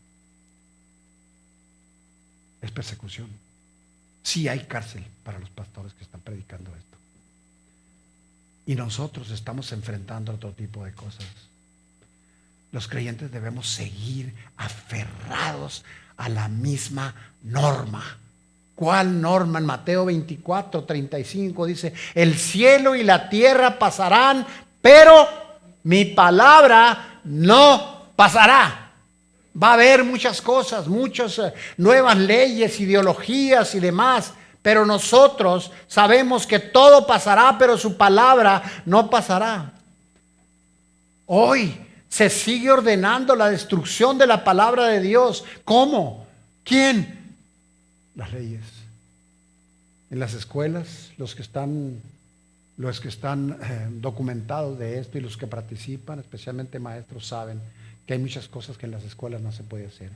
Es persecución. Sí hay cárcel para los pastores que están predicando esto. Y nosotros estamos enfrentando otro tipo de cosas. Los creyentes debemos seguir aferrados a la misma norma. ¿Cuál norma? En Mateo 24:35 dice: el cielo y la tierra pasarán, pero mi palabra no pasará. Va a haber muchas cosas, muchas nuevas leyes, ideologías y demás, pero nosotros sabemos que todo pasará, pero su palabra no pasará. Hoy se sigue ordenando la destrucción de la palabra de Dios. ¿Cómo? ¿Quién? Las leyes. En las escuelas, los que están documentados de esto y los que participan, especialmente maestros, saben que hay muchas cosas que en las escuelas no se puede hacer.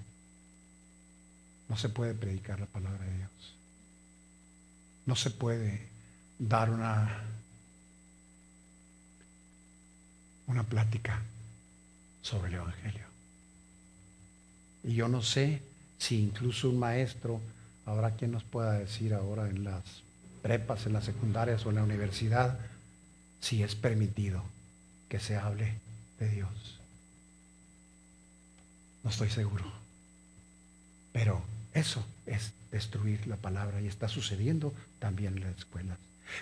No se puede predicar la palabra de Dios. No se puede dar una plática sobre el Evangelio. Y yo no sé si incluso un maestro, habrá quien nos pueda decir ahora en las prepas, en las secundarias o en la universidad, si es permitido que se hable de Dios. No estoy seguro. Pero eso es destruir la palabra, y está sucediendo también en las escuelas.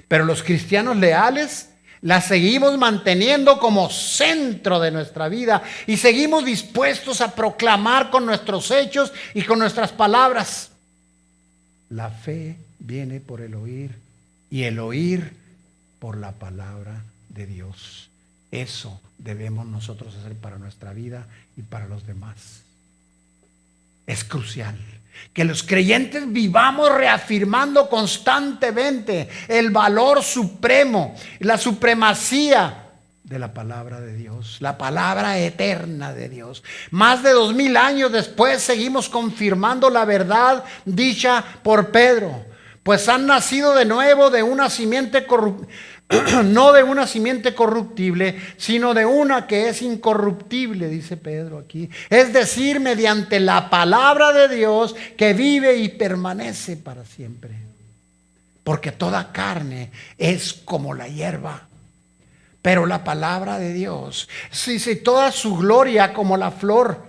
Pero los cristianos leales la seguimos manteniendo como centro de nuestra vida y seguimos dispuestos a proclamar con nuestros hechos y con nuestras palabras. La fe viene por el oír y el oír por la palabra de Dios. Eso debemos nosotros hacer para nuestra vida y para los demás. Es crucial que los creyentes vivamos reafirmando constantemente el valor supremo, la supremacía de la palabra de Dios, la palabra eterna de Dios. Más de 2000 años después seguimos confirmando la verdad dicha por Pedro, pues han nacido de nuevo de una simiente no de una simiente corruptible, sino de una que es incorruptible, dice Pedro aquí. Es decir, mediante la palabra de Dios que vive y permanece para siempre. Porque toda carne es como la hierba, pero la palabra de Dios, sí, toda su gloria como la flor.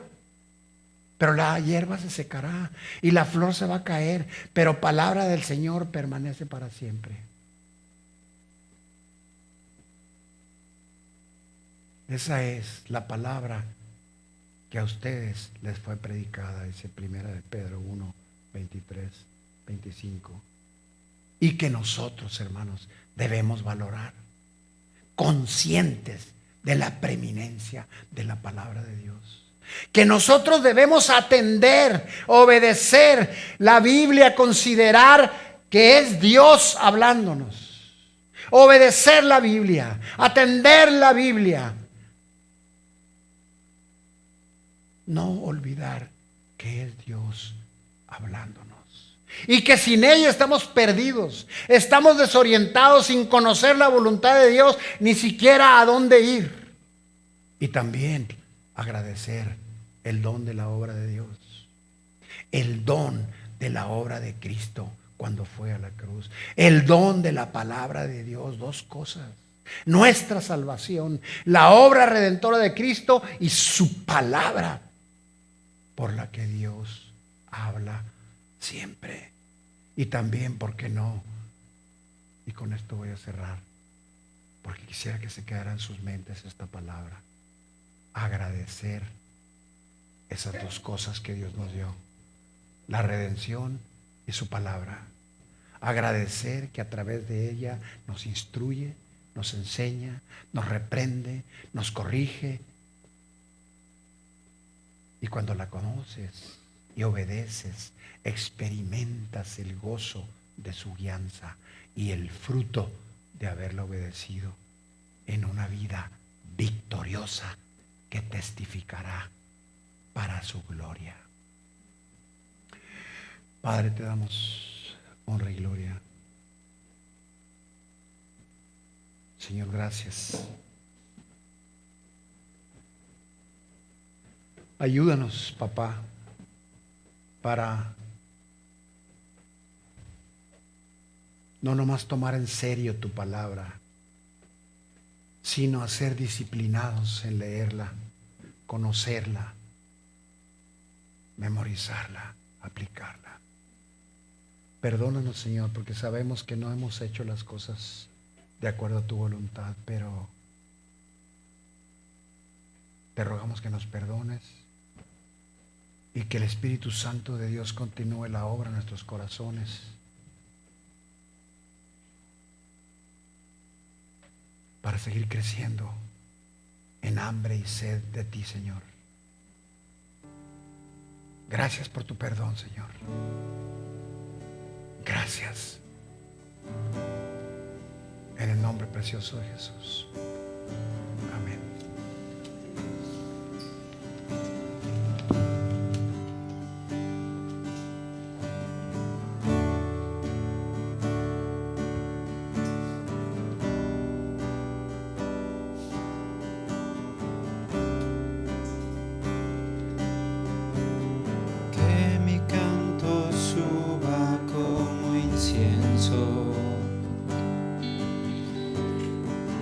Pero la hierba se secará y la flor se va a caer, pero palabra del Señor permanece para siempre. Esa es la palabra que a ustedes les fue predicada, dice 1 de Pedro 1, 23, 25. Y que nosotros, hermanos, debemos valorar, conscientes de la preeminencia de la palabra de Dios. Que nosotros debemos atender, obedecer la Biblia, considerar que es Dios hablándonos. Obedecer la Biblia, atender la Biblia. No olvidar que es Dios hablándonos. Y que sin ella estamos perdidos, estamos desorientados, sin conocer la voluntad de Dios, ni siquiera a dónde ir. Y también agradecer el don de la obra de Dios, el don de la obra de Cristo cuando fue a la cruz, el don de la palabra de Dios. Dos cosas: nuestra salvación, la obra redentora de Cristo y su palabra, por la que Dios habla siempre. Y también, ¿por qué no? Y con esto voy a cerrar, porque quisiera que se quedara en sus mentes esta palabra: agradecer esas dos cosas que Dios nos dio, la redención y su palabra. Agradecer que a través de ella nos instruye, nos enseña, nos reprende, nos corrige. Y cuando la conoces y obedeces, experimentas el gozo de su guianza y el fruto de haberla obedecido en una vida victoriosa que testificará para su gloria. Padre, te damos honra y gloria. Señor, gracias. Ayúdanos, papá, para no nomás tomar en serio tu palabra, sino a ser disciplinados en leerla, conocerla, memorizarla, aplicarla. Perdónanos, Señor, porque sabemos que no hemos hecho las cosas de acuerdo a tu voluntad, pero te rogamos que nos perdones y que el Espíritu Santo de Dios continúe la obra en nuestros corazones para seguir creciendo en hambre y sed de ti, Señor. Gracias por tu perdón, Señor. Gracias. En el nombre precioso de Jesús. Amén.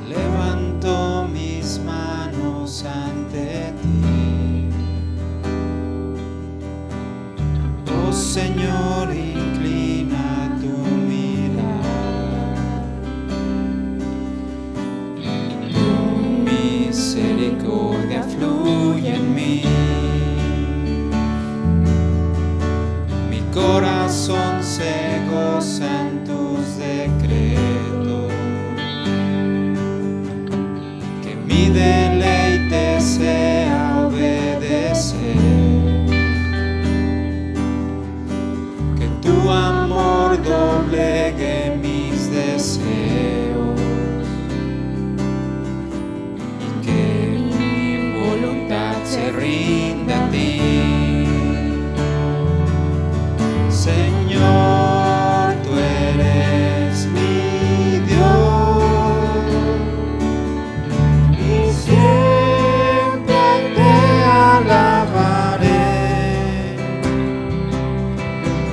Levanto mis manos ante ti, oh Señor. deleite sea obedecer. Que tu amor doblegue mis deseos y que mi voluntad se rinda a ti. Señor, tú eres mi Dios y siempre te alabaré.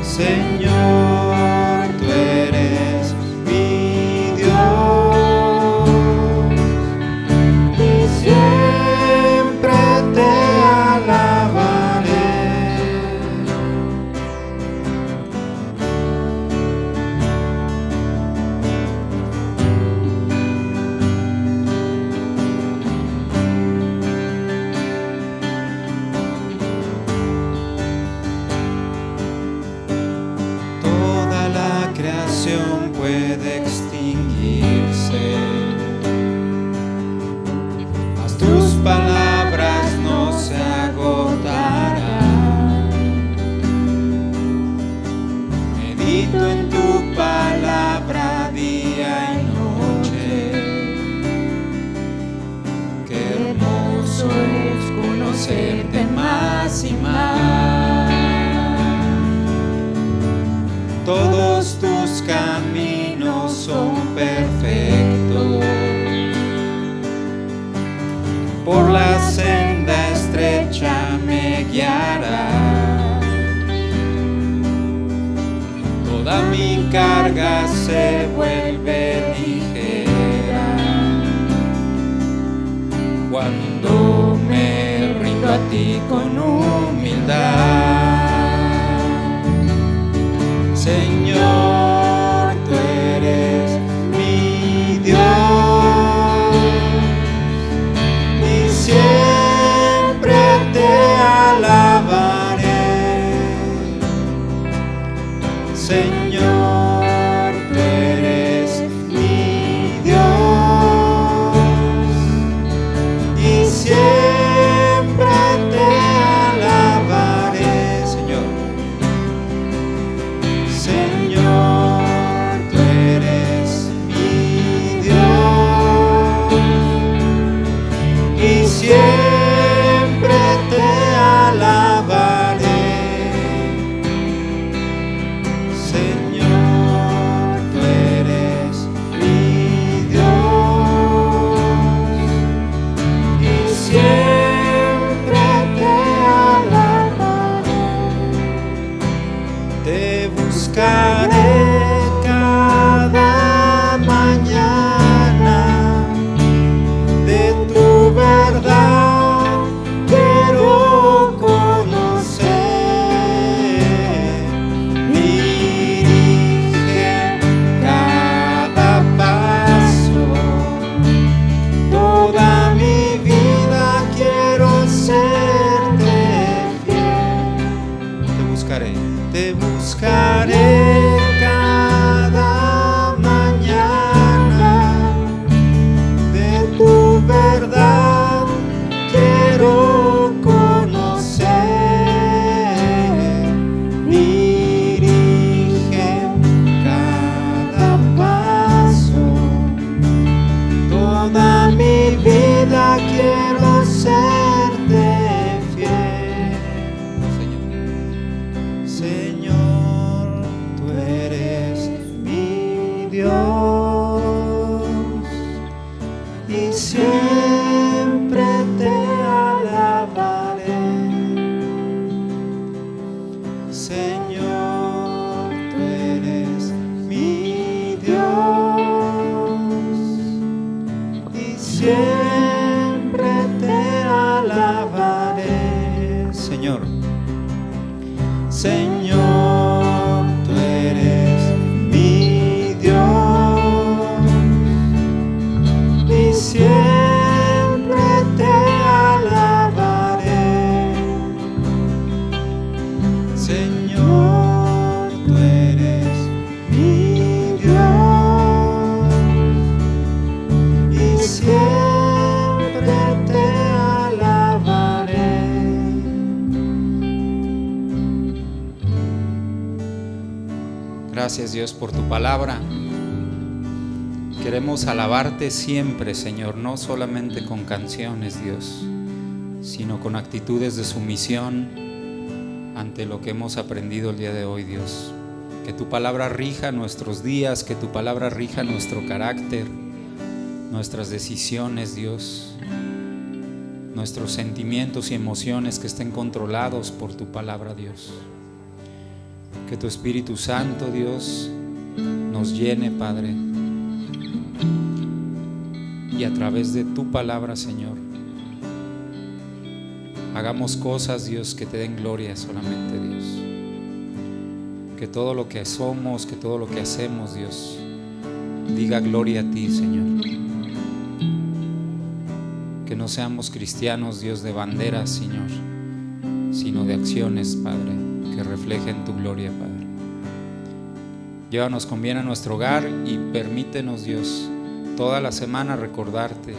Señor, tú eres mi Dios y siempre te alabaré. Toda la creación puede extinguirse, mas tus palabras no se agotarán. Medito en tu palabra día y noche. Qué hermoso es conocerte más y más. Todos tus caminos son perfectos. Por la senda estrecha me guiarás. Toda mi carga se vuelve ligera cuando me rindo a ti con humildad. Señor, tú eres mi Dios y siempre te alabaré. Señor, tú eres mi Dios y siempre te alabaré. Señor, Señor. Gracias, Dios, por tu palabra. Queremos alabarte siempre, Señor, no solamente con canciones, Dios, sino con actitudes de sumisión ante lo que hemos aprendido el día de hoy, Dios. Que tu palabra rija nuestros días, que tu palabra rija nuestro carácter, nuestras decisiones, Dios, nuestros sentimientos y emociones, que estén controlados por tu palabra, Dios. Que tu Espíritu Santo, Dios, nos llene, Padre, y a través de tu palabra, Señor, hagamos cosas, Dios, que te den gloria solamente, Dios. Que todo lo que somos, que todo lo que hacemos, Dios, diga gloria a ti, Señor. Que no seamos cristianos, Dios, de banderas, Señor, sino de acciones, Padre, que reflejen tu gloria, Padre. Llévanos con bien a nuestro hogar y permítenos, Dios, toda la semana recordarte.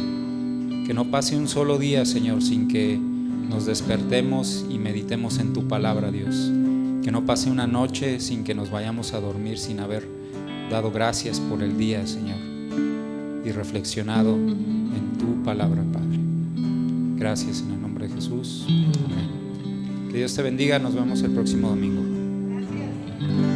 Que no pase un solo día, Señor, sin que nos despertemos y meditemos en tu palabra, Dios. Que no pase una noche sin que nos vayamos a dormir sin haber dado gracias por el día, Señor, y reflexionado en tu palabra, Padre. Gracias en el nombre de Jesús. Amén. Que Dios te bendiga. Nos vemos el próximo domingo. Gracias.